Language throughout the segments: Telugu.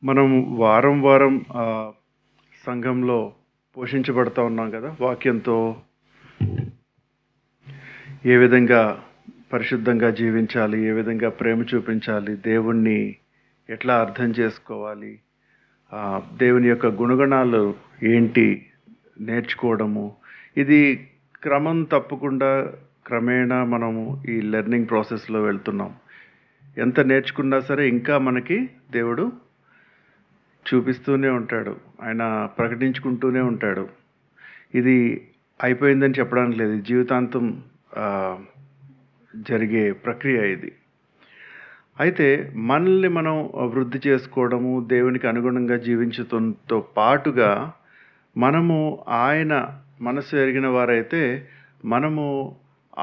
మనం వారం వారం సంఘంలో పోషించబడతా ఉన్నాం కదా వాక్యంతో. ఏ విధంగా పరిశుద్ధంగా జీవించాలి, ఏ విధంగా ప్రేమ చూపించాలి, దేవుణ్ణి ఎట్లా అర్థం చేసుకోవాలి, దేవుని యొక్క గుణగణాలు ఏంటి నేర్చుకోవడము. ఇది క్రమం తప్పకుండా క్రమేణా మనము ఈ లెర్నింగ్ ప్రాసెస్లో వెళ్తున్నాం. ఎంత నేర్చుకున్నా సరే ఇంకా మనకి దేవుడు చూపిస్తూనే ఉంటాడు, ఆయన ప్రకటించుకుంటూనే ఉంటాడు. ఇది అయిపోయిందని చెప్పడానికి లేదు, జీవితాంతం జరిగే ప్రక్రియ ఇది. అయితే మనల్ని మనం వృద్ధి చేసుకోవడము, దేవునికి అనుగుణంగా జీవించడంతో పాటుగా మనము ఆయన మనసు ఎరిగిన వారైతే మనము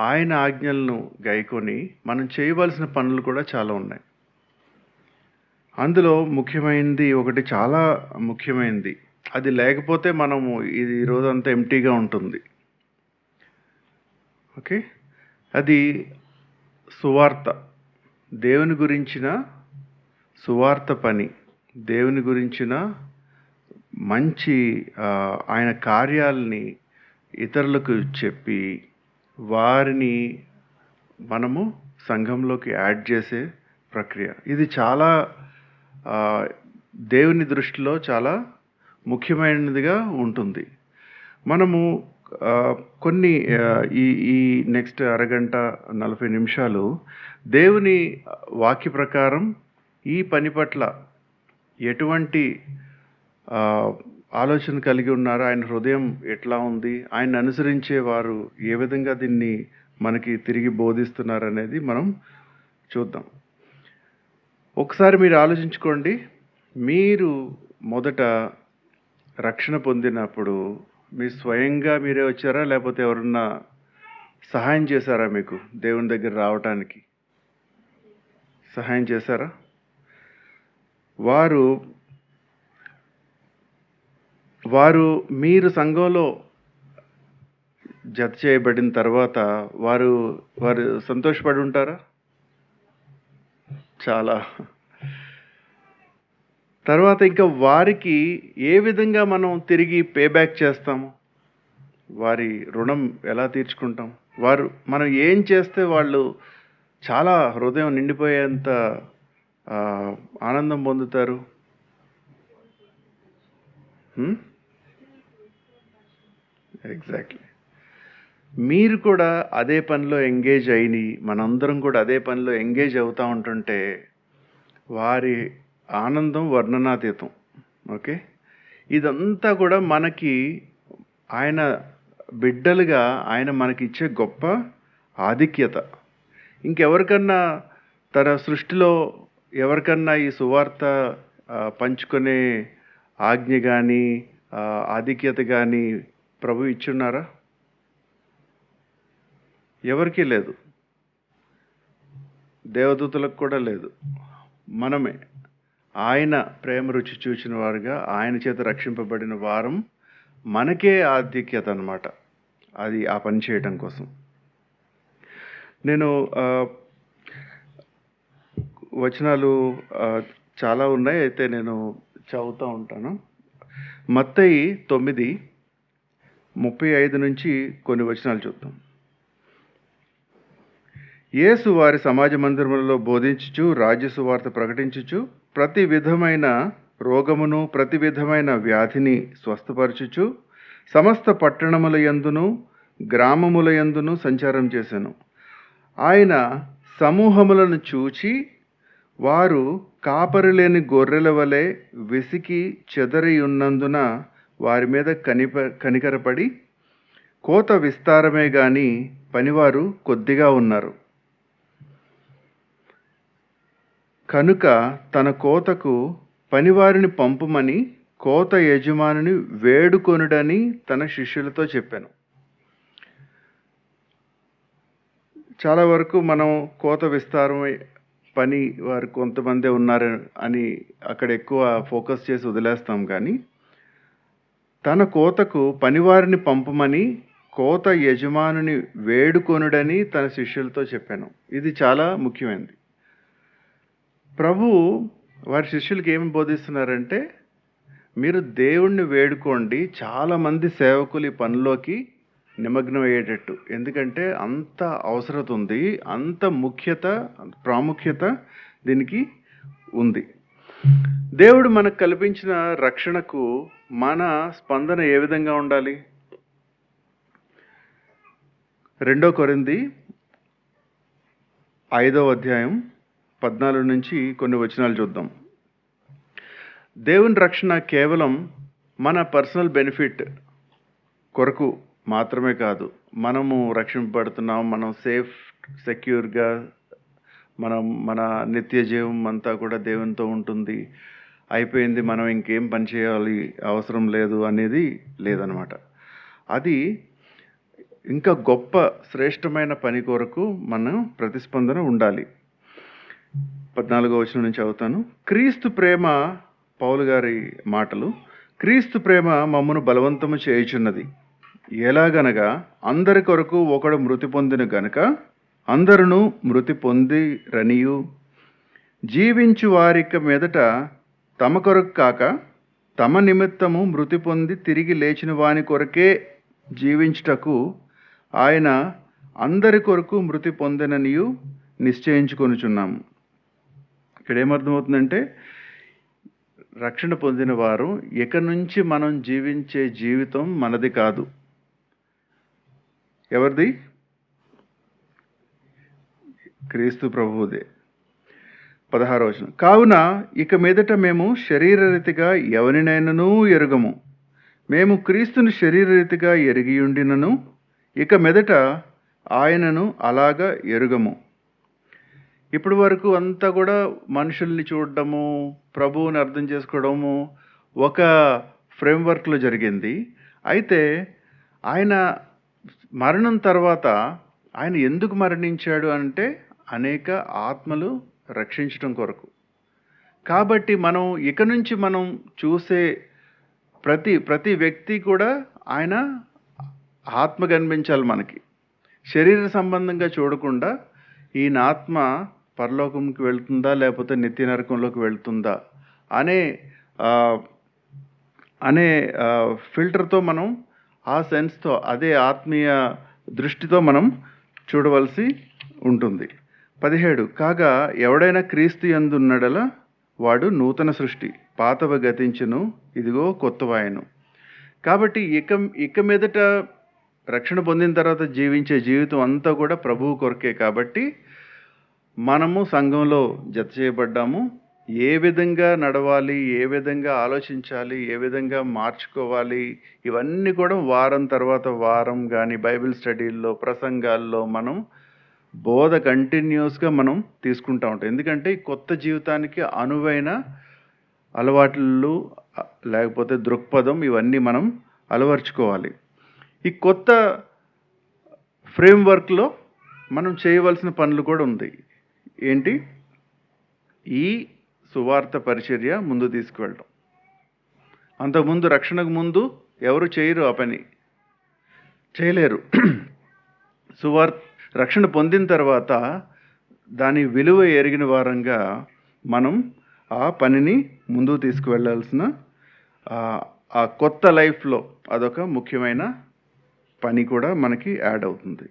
ఆయన ఆజ్ఞలను గైకొని మనం చేయవలసిన పనులు కూడా చాలా ఉన్నాయి. అందులో ముఖ్యమైనది ఒకటి, చాలా ముఖ్యమైనది. అది లేకపోతే మనము ఇది రోజంతా ఎంటీగా ఉంటుంది. ఓకే, అది సువార్త, దేవుని గురించిన సువార్త పని, దేవుని గురించిన మంచి ఆయన కార్యాలని ఇతరులకు చెప్పి వారిని మనము సంఘంలోకి యాడ్ చేసే ప్రక్రియ. ఇది చాలా దేవుని దృష్టిలో చాలా ముఖ్యమైనదిగా ఉంటుంది. మనము కొన్ని ఈ నెక్స్ట్ అరగంట 40 నిమిషాలు దేవుని వాక్య ప్రకారం ఈ పని పట్ల ఎటువంటి ఆలోచన కలిగి ఉన్నారో, ఆయన హృదయం ఎట్లా ఉంది, ఆయన అనుసరించే వారు ఏ విధంగా దీన్ని మనకి తిరిగి బోధిస్తున్నారు అనేది మనం చూద్దాం. ఒకసారి మీరు ఆలోచించుకోండి, మీరు మొదట రక్షణ పొందినప్పుడు మీ స్వయంగా మీరే వచ్చారా, లేకపోతే ఎవరన్నా సహాయం చేశారా? మీకు దేవుని దగ్గర రావటానికి సహాయం చేశారా? వారు మీరు సంఘంలో జత చేయబడిన తర్వాత వారు సంతోషపడి ఉంటారా? చాలా. తర్వాత ఇంకా వారికి ఏ విధంగా మనం తిరిగి పేబ్యాక్ చేస్తాము? వారి రుణం ఎలా తీర్చుకుంటాం? మనం ఏం చేస్తే వాళ్ళు చాలా హృదయం నిండిపోయేంత ఆనందం పొందుతారు? ఎగ్జాక్ట్లీ. మీరు కూడా అదే పనిలో ఎంగేజ్ అయ్యి, మనందరం కూడా అదే పనిలో ఎంగేజ్ అవుతూ ఉంటుంటే వారి ఆనందం వర్ణనాతీతం. ఓకే, ఇదంతా కూడా మనకి ఆయన బిడ్డలుగా ఆయన మనకి ఇచ్చే గొప్ప ఆధిక్యత. ఇంకెవరికన్నా తన సృష్టిలో ఎవరికన్నా ఈ సువార్త పంచుకునే ఆజ్ఞ కానీ ఆధిక్యత కానీ ప్రభు ఇచ్చున్నారా? ఎవరికీ లేదు, దేవదూతలకు కూడా లేదు. మనమే ఆయన ప్రేమ రుచి చూచిన వారుగా, ఆయన చేత రక్షింపబడిన వారం మనకే ఆధిక్యత అన్నమాట. అది ఆ పని చేయటం కోసం. నేను వచనాలు చాలా ఉన్నాయి, అయితే నేను చదువుతూ ఉంటాను. మత్తయి 9:35 నుంచి కొన్ని వచనాలు చూద్దాం. యేసు వారి సమాజ మందిరములలో బోధించుచు, రాజ్య సువార్త ప్రకటించుచు, ప్రతి విధమైన రోగమును ప్రతి విధమైన వ్యాధిని స్వస్థపరచుచు సమస్త పట్టణముల యందును గ్రామముల యందును సంచారం చేశాను. ఆయన సమూహములను చూచి వారు కాపరి లేని గొర్రెల వలె వెసికి చెదరి ఉన్నందున వారి మీద కనికరపడి, కోత విస్తారమే గాని పనివారు కొద్దిగా ఉన్నారు, కనుక తన కోతకు పనివారిని పంపుమని కోత యజమానిని వేడుకొనుడని తన శిష్యులతో చెప్పాను. చాలా వరకు మనం కోత విస్తారమై పని వారు కొంతమంది ఉన్నారు అని అక్కడ ఎక్కువ ఫోకస్ చేసి వదిలేస్తాం. కానీ తన కోతకు పనివారిని పంపమని కోత యజమానుని వేడుకొనుడని తన శిష్యులతో చెప్పాను. ఇది చాలా ముఖ్యమైనది. ప్రభు వారి శిష్యులకి ఏమి బోధిస్తున్నారంటే, మీరు దేవుణ్ణి వేడుకోండి, చాలామంది సేవకులు ఈ పనిలోకి నిమగ్నం అయ్యేటట్టు. ఎందుకంటే అంత అవసరత ఉంది, అంత ప్రాముఖ్యత దీనికి ఉంది. దేవుడు మనకు కల్పించిన రక్షణకు మన స్పందన ఏ విధంగా ఉండాలి? 2 కొరింథీ 5వ అధ్యాయం 14 నుంచి కొన్ని వచనాలు చూద్దాం. దేవుని రక్షణ కేవలం మన పర్సనల్ బెనిఫిట్ కొరకు మాత్రమే కాదు. మనము రక్షింపబడుతున్నాం, మనం సెక్యూర్గా మన నిత్య జీవం అంతా కూడా దేవునితో ఉంటుంది, అయిపోయింది, మనం ఇంకేం పని చేయాలి అవసరం లేదు అనేది లేదనమాట. అది ఇంకా గొప్ప శ్రేష్టమైన పని కొరకు మనం ప్రతిస్పందన ఉండాలి. 14వ వచనం నుంచి చదువుతాను. క్రీస్తు ప్రేమ, పౌలు గారి మాటలు, క్రీస్తు ప్రేమ మమ్మను బలవంతము చేయుచున్నది. ఎలాగనగా అందరి కొరకు ఒకడు మృతి పొందిన గనుక అందరును మృతి పొందిరనియు, జీవించు వారిక మీదట తమ కొరకు కాక తమ నిమిత్తము మృతి పొంది తిరిగి లేచిన వాని కొరకే జీవించుటకు ఆయన అందరి కొరకు మృతి పొందననియు నిశ్చయించుకొనుచున్నాము. ఇక్కడ ఏమర్థమవుతుందంటే, రక్షణ పొందిన వారు ఇక నుంచి మనం జీవించే జీవితం మనది కాదు. ఎవరిది? క్రీస్తు ప్రభువుదే. 16వ వచనం. కావున ఇక మీదట మేము శరీరరీతిగా ఎవరినైనను ఎరుగము. మేము క్రీస్తుని శరీరరీతిగా ఎరిగియుండినను ఇక మీదట ఆయనను అలాగా ఎరుగము. ఇప్పటి వరకు అంతా కూడా మనుషుల్ని చూడడము, ప్రభువుని అర్థం చేసుకోవడము ఒక ఫ్రేమ్వర్క్లో జరిగింది. అయితే ఆయన మరణం తర్వాత ఆయన ఎందుకు మరణించాడు అంటే, అనేక ఆత్మలు రక్షించడం కొరకు. కాబట్టి మనం ఇక నుంచి మనం చూసే ప్రతి వ్యక్తి కూడా ఆయన ఆత్మ కనిపించాలి మనకి. శరీర సంబంధంగా చూడకుండా ఈయన ఆత్మ పరలోకంకి వెళ్తుందా లేకపోతే నిత్య నరకంలోకి వెళ్తుందా అనే ఫిల్టర్తో మనం, ఆ సెన్స్తో, అదే ఆత్మీయ దృష్టితో మనం చూడవలసి ఉంటుంది. 17. కాగా ఎవడైనా క్రీస్తు యందున్నడల వాడు నూతన సృష్టి, పాతవ గతించును, ఇదిగో కొత్తవాయను. కాబట్టి ఇక మీదట రక్షణ పొందిన తర్వాత జీవించే జీవితం అంతా కూడా ప్రభువు కొరకే. కాబట్టి మనము సంఘంలో జత చేయబడ్డాము. ఏ విధంగా నడవాలి, ఏ విధంగా ఆలోచించాలి, ఏ విధంగా మార్చుకోవాలి, ఇవన్నీ కూడా వారం తర్వాత వారం కానీ బైబిల్ స్టడీల్లో, ప్రసంగాల్లో మనం బోధ కంటిన్యూస్గా మనం తీసుకుంటూ ఉంటాం. ఎందుకంటే ఈ కొత్త జీవితానికి అనువైన అలవాట్లు లేకపోతే దృక్పథం ఇవన్నీ మనం అలవర్చుకోవాలి. ఈ కొత్త ఫ్రేమ్వర్క్లో మనం చేయవలసిన పనులు కూడా ఉంది. ఏంటి? ఈ సువార్త పరిచర్య ముందు తీసుకువెళ్ళడం. అంతకుముందు, రక్షణకు ముందు ఎవరు చేయరు, ఆ పని చేయలేరు. రక్షణ పొందిన తర్వాత దాని విలువ ఎరిగిన వారంగా మనం ఆ పనిని ముందుకు తీసుకువెళ్ళాల్సిన ఆ కొత్త లైఫ్లో అదొక ముఖ్యమైన పని కూడా మనకి యాడ్ అవుతుంది.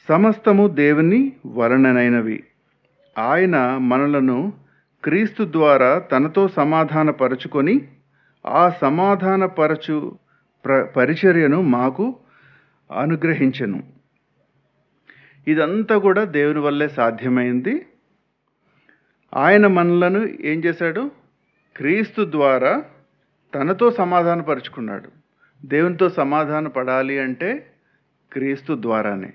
సమస్తము దేవుని వలననైనవి, ఆయన మనలను క్రీస్తు ద్వారా తనతో సమాధానపరచుకొని ఆ సమాధానపరచు పరిచర్యను మాకు అనుగ్రహించెను. ఇదంతా కూడా దేవుని వల్లే సాధ్యమైంది. ఆయన మనలను ఏం చేశాడు? క్రీస్తు ద్వారా తనతో సమాధానపరుచుకున్నాడు. దేవునితో సమాధాన పడాలి అంటే క్రీస్తు ద్వారానే.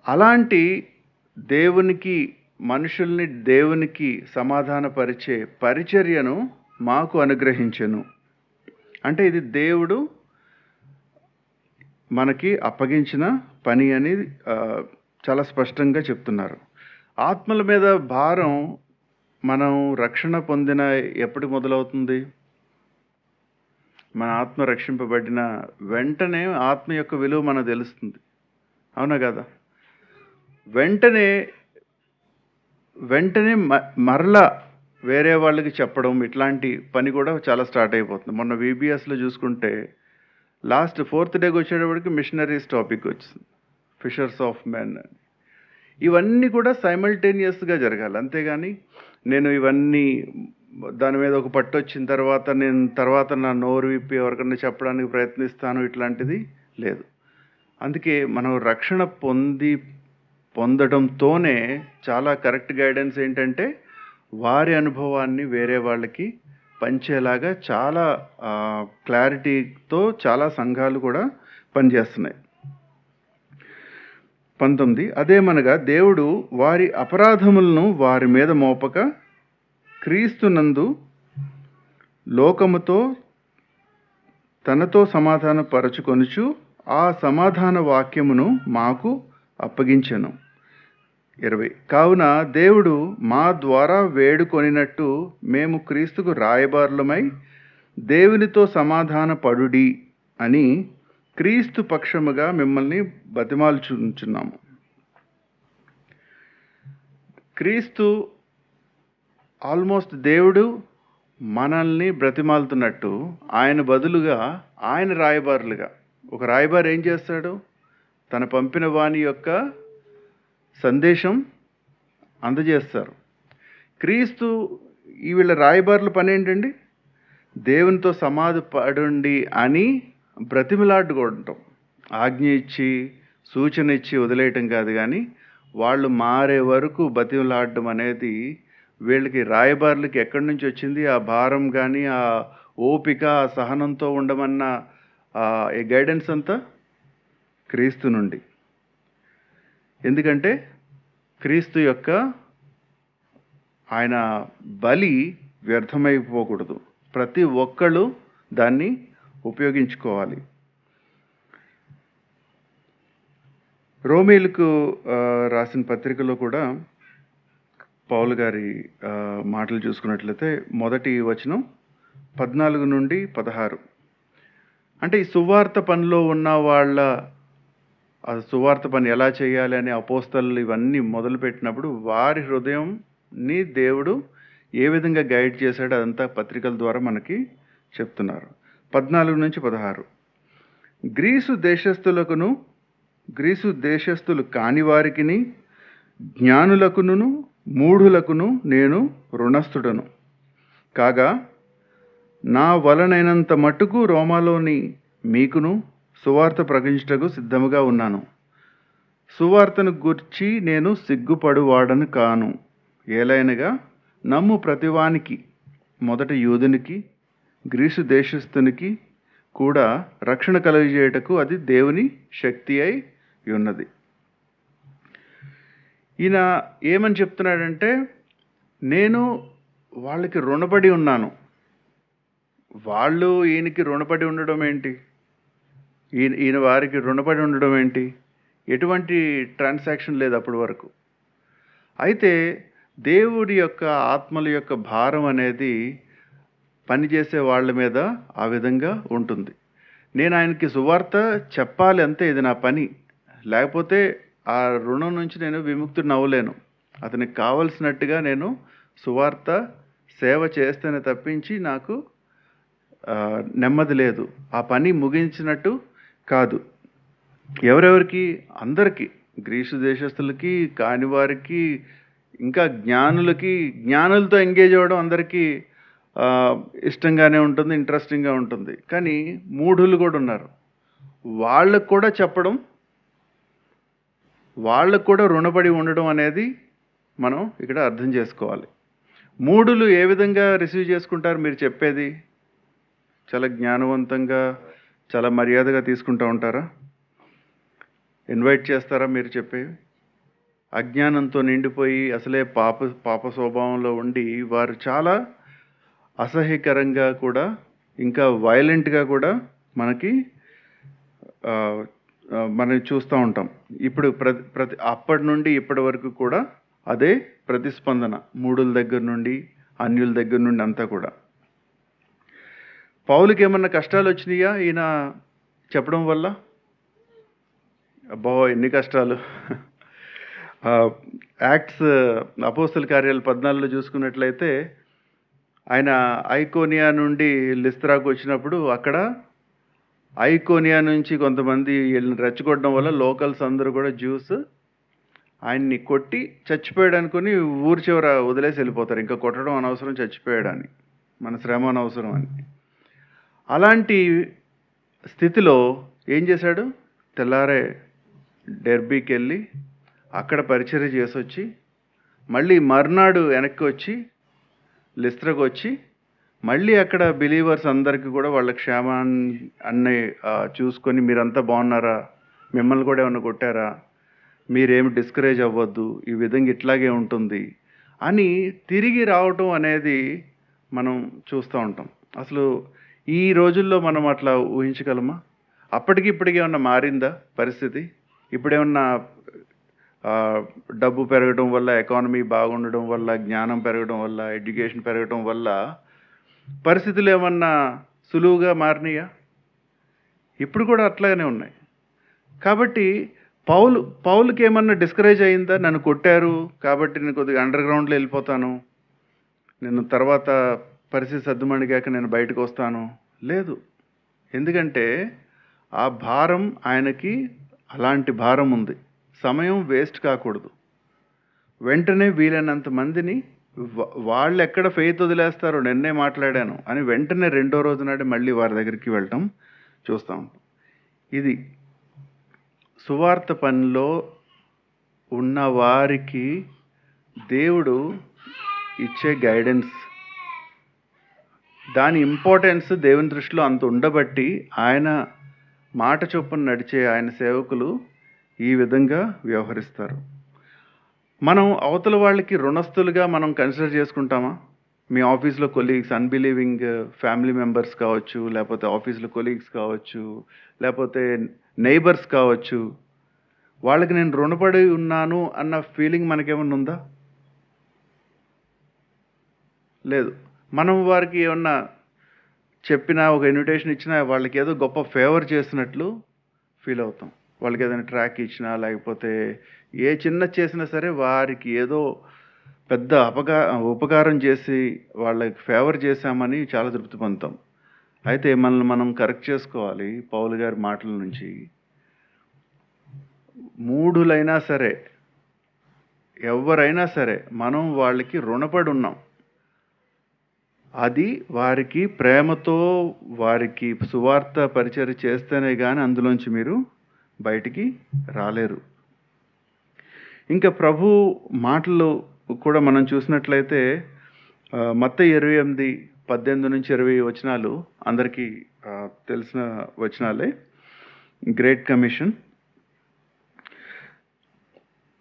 అలాంటి మనుషుల్ని దేవునికి సమాధానపరిచే పరిచర్యను మాకు అనుగ్రహించెను. అంటే ఇది దేవుడు మనకి అప్పగించిన పని అని చాలా స్పష్టంగా చెప్తున్నారు. ఆత్మల మీద భారం మనం రక్షణ పొందిన ఎప్పుడు మొదలవుతుంది? మన ఆత్మ రక్షింపబడిన వెంటనే ఆత్మ యొక్క విలువ మనకు తెలుస్తుంది. అవునా కదా? వెంటనే వెంటనే మరలా వేరే వాళ్ళకి చెప్పడం ఇట్లాంటి పని కూడా చాలా స్టార్ట్ అయిపోతుంది. మొన్న వీబీఎస్లో చూసుకుంటే లాస్ట్ 4th డేకి వచ్చేటప్పటికి మిషనరీస్ టాపిక్ వచ్చింది, ఫిషర్స్ ఆఫ్ మెన్ అని. ఇవన్నీ కూడా సైమల్టేనియస్గా జరగాలి, అంతేగాని నేను ఇవన్నీ దాని మీద ఒక పట్టు వచ్చిన తర్వాత నా నోరు విప్పి ఎవరికన్నా చెప్పడానికి ప్రయత్నిస్తాను, ఇట్లాంటిది లేదు. అందుకే మనం రక్షణ పొందడంతోనే చాలా కరెక్ట్ గైడెన్స్ ఏంటంటే వారి అనుభవాన్ని వేరే వాళ్ళకి పంచేలాగా చాలా క్లారిటీతో చాలా సంఘాలు కూడా పనిచేస్తున్నాయి. 19 అదేమనగా దేవుడు వారి అపరాధములను వారి మీద మోపక క్రీస్తునందు లోకముతో తనతో సమాధాన పరచుకొనుచు ఆ సమాధాన వాక్యమును మాకు అప్పగించెను. 20 కావున దేవుడు మా ద్వారా వేడుకొనినట్టు మేము క్రీస్తుకు రాయబారులమై దేవునితో సమాధాన పడుడి అని క్రీస్తు పక్షముగా మిమ్మల్ని బతిమాలుచున్నాము. క్రీస్తు ఆల్మోస్ట్ దేవుడు మనల్ని బ్రతిమాలుతున్నట్టు ఆయన బదులుగా ఆయన రాయబారులుగా, ఒక రాయబారు ఏం చేస్తాడు? తన పంపిన వాని యొక్క సందేశం అందజేస్తారు. క్రీస్తు వీళ్ళ రాయబారుల పని ఏంటండి? దేవునితో సమాధి పడుండి అని బ్రతిమిలాడుకోవటం, ఆజ్ఞ ఇచ్చి సూచన ఇచ్చి వదిలేయటం కాదు, కానీ వాళ్ళు మారే వరకు బతిమిలాడడం అనేది వీళ్ళకి రాయబారులకి ఎక్కడి నుంచి వచ్చింది? ఆ భారం కానీ, ఆ ఓపిక, ఆ సహనంతో ఉండమన్న ఈ గైడెన్స్ అంతా క్రీస్తు నుండి. ఎందుకంటే క్రీస్తు యొక్క ఆయన బలి వ్యర్థమైపోకూడదు, ప్రతి ఒక్కళ్ళు దాన్ని ఉపయోగించుకోవాలి. రోమీలకు రాసిన పత్రికలో కూడా పౌలు గారి మాటలు చూసుకున్నట్లయితే మొదటి వచనం 14 నుండి 16, అంటే ఈ సువార్త పనిలో ఉన్న వాళ్ళ సువార్త పని ఎలా చేయాలి అనే అపోస్తలు ఇవన్నీ మొదలుపెట్టినప్పుడు వారి హృదయంని దేవుడు ఏ విధంగా గైడ్ చేశాడో అదంతా పత్రికల ద్వారా మనకి చెప్తున్నారు. 14 నుంచి 16 గ్రీసు దేశస్థులు కాని వారికిని జ్ఞానులకును మూఢులకును నేను రుణస్థుడను కాగా నా వలనైనంత మట్టుకు రోమాలోని మీకును సువార్త ప్రకటించుటకు సిద్ధముగా ఉన్నాను. సువార్తను గూర్చి నేను సిగ్గుపడువాడను కాను. ఏలైనగా నమ్ము ప్రతివానికి, మొదట యూదునికి గ్రీసు దేశస్థునికి కూడా రక్షణ కలుగజేయుటకు అది దేవుని శక్తి అయి ఉన్నది. ఈయన ఏమని చెప్తున్నాడంటే, నేను వాళ్ళకి రుణపడి ఉన్నాను. వాళ్ళు ఈయనకి రుణపడి ఉండడం ఏంటి? ఈయన వారికి రుణపడి ఉండడం ఏంటి? ఎటువంటి ట్రాన్సాక్షన్ లేదు అప్పటి వరకు. అయితే దేవుడి యొక్క ఆత్మల యొక్క భారం అనేది పనిచేసే వాళ్ళ మీద ఆ విధంగా ఉంటుంది. నేను ఆయనకి సువార్త చెప్పాలి అంతే, ఇది నా పని. లేకపోతే ఆ రుణం నుంచి నేను విముక్తుడిని అవ్వలేను. అతనికి కావలసినట్టుగా నేను సువార్త సేవ చేస్తేనే తప్పించి నాకు నెమ్మది లేదు. ఆ పని ముగించినట్టు కాదు. ఎవరెవరికి? అందరికీ, గ్రీసు దేశస్తులకి, కాని వారికి, ఇంకా జ్ఞానులతో ఎంగేజ్ అవ్వడం అందరికీ ఇష్టంగానే ఉంటుంది, ఇంట్రెస్టింగ్గా ఉంటుంది. కానీ మూఢులు కూడా ఉన్నారు, వాళ్ళకు కూడా చెప్పడం, వాళ్ళకు కూడా రుణపడి ఉండడం అనేది మనం ఇక్కడ అర్థం చేసుకోవాలి. మూఢులు ఏ విధంగా రిసీవ్ చేసుకుంటారు? మీరు చెప్పేది చాలా జ్ఞానవంతంగా, చాలా మర్యాదగా తీసుకుంటూ ఉంటారా? ఇన్వైట్ చేస్తారా మీరు చెప్పేవి? అజ్ఞానంతో నిండిపోయి అసలే పాప స్వభావంలో ఉండి వారు చాలా అసహ్యకరంగా కూడా, ఇంకా వైలెంట్గా కూడా మనం చూస్తూ ఉంటాం. ఇప్పుడు అప్పటి నుండి ఇప్పటి వరకు కూడా అదే ప్రతిస్పందన, మూఢుల దగ్గర నుండి, అన్యుల దగ్గర నుండి అంతా కూడా. పౌలుకి ఏమన్నా కష్టాలు వచ్చినాయా ఈయన చెప్పడం వల్ల? అబ్బో ఎన్ని కష్టాలు! యాక్ట్స్ అపోస్తల కార్యాలు 14లో చూసుకున్నట్లయితే ఆయన ఐకోనియా నుండి లిస్త్రాకు వచ్చినప్పుడు అక్కడ ఐకోనియా నుంచి కొంతమంది వీళ్ళని రెచ్చగొట్టడం వల్ల లోకల్స్ అందరూ కూడా జ్యూస్ ఆయన్ని కొట్టి చచ్చిపోయాడు అనుకుని ఊరు చివర వదిలేసి వెళ్ళిపోతారు. ఇంకా కొట్టడం అనవసరం, చచ్చిపోయాడని, మన శ్రమ అనవసరం అని. అలాంటి స్థితిలో ఏం చేశాడు? తెల్లారే డెర్బీకి వెళ్ళి అక్కడ పరిచర్య చేసి వచ్చి మళ్ళీ మర్నాడు వెనక్కి వచ్చి లిస్త్రకు వచ్చి మళ్ళీ అక్కడ బిలీవర్స్ అందరికీ కూడా వాళ్ళ క్షేమాన్ని అన్నీ చూసుకొని, మీరంతా బాగున్నారా, మిమ్మల్ని కూడా ఏమన్నా కొట్టారా, మీరేమి డిస్కరేజ్ అవ్వద్దు, ఈ విధంగా ఇట్లాగే ఉంటుంది అని తిరిగి రావటం అనేది మనం చూస్తూ ఉంటాం. అసలు ఈ రోజుల్లో మనం అట్లా ఊహించగలమా? అప్పటికి ఇప్పటికి ఏమన్నా మారిందా పరిస్థితి? ఇప్పుడేమన్నా డబ్బు పెరగడం వల్ల, ఎకానమీ బాగుండడం వల్ల, జ్ఞానం పెరగడం వల్ల, ఎడ్యుకేషన్ పెరగడం వల్ల పరిస్థితులు ఏమన్నా సులువుగా మారినాయా? ఇప్పుడు కూడా అట్లాగనే ఉన్నాయి. కాబట్టి పౌలుకి ఏమన్నా డిస్కరేజ్ అయిందా? నన్ను కొట్టారు కాబట్టి నేను కొద్దిగా అండర్ గ్రౌండ్లో వెళ్ళిపోతాను, నేను తర్వాత పరిస్థితి సర్దుమణిగాక నేను బయటకు వస్తాను, లేదు. ఎందుకంటే ఆ భారం ఆయనకి అలాంటి భారం ఉంది. సమయం వేస్ట్ కాకూడదు. వెంటనే వీలైనంత మందిని వాళ్ళు ఎక్కడ ఫెయిత్ వదిలేస్తారో, నిన్నే మాట్లాడాను అని వెంటనే రెండో రోజు నాడు మళ్ళీ వారి దగ్గరికి వెళ్ళటం చూస్తాం. ఇది సువార్త పనిలో ఉన్న వారికి దేవుడు ఇచ్చే గైడెన్స్. దాని ఇంపార్టెన్స్ దేవుని దృష్టిలో అంత ఉండబట్టి ఆయన మాట చొప్పున నడిచే ఆయన సేవకులు ఈ విధంగా వ్యవహరిస్తారు. మనం అవతల వాళ్ళకి రుణస్థులుగా మనం కన్సిడర్ చేసుకుంటామా? మీ ఆఫీస్లో కొలీగ్స్, అన్బిలీవింగ్ ఫ్యామిలీ మెంబర్స్ కావచ్చు, లేకపోతే ఆఫీస్లో కొలీగ్స్ కావచ్చు, లేకపోతే నైబర్స్ కావచ్చు, వాళ్ళకి నేను రుణపడి ఉన్నాను అన్న ఫీలింగ్ మనకేమన్నా ఉందా? లేదు. మనం వారికి ఏమన్నా చెప్పినా, ఒక ఇన్విటేషన్ ఇచ్చినా వాళ్ళకి ఏదో గొప్ప ఫేవర్ చేసినట్లు ఫీల్ అవుతాం. వాళ్ళకి ఏదైనా ట్రాక్ ఇచ్చినా, లేకపోతే ఏ చిన్న చేసినా సరే వారికి ఏదో పెద్ద ఉపకారం చేసి వాళ్ళకి ఫేవర్ చేశామని చాలా తృప్తి పొందుతాం. అయితే మనల్ని మనం కరెక్ట్ చేసుకోవాలి. పౌలు గారి మాటల నుంచి మూఢులైనా సరే, ఎవరైనా సరే మనం వాళ్ళకి రుణపడి ఉన్నాం. అది వారికి ప్రేమతో వారికి సువార్త పరిచర్య చేస్తేనే కానీ అందులోంచి మీరు బయటికి రాలేరు. ఇంకా ప్రభు మాటలు కూడా మనం చూసినట్లయితే మత్తయి 28:18-20 వచనాలు అందరికీ తెలిసిన వచనాలే. గ్రేట్ కమిషన్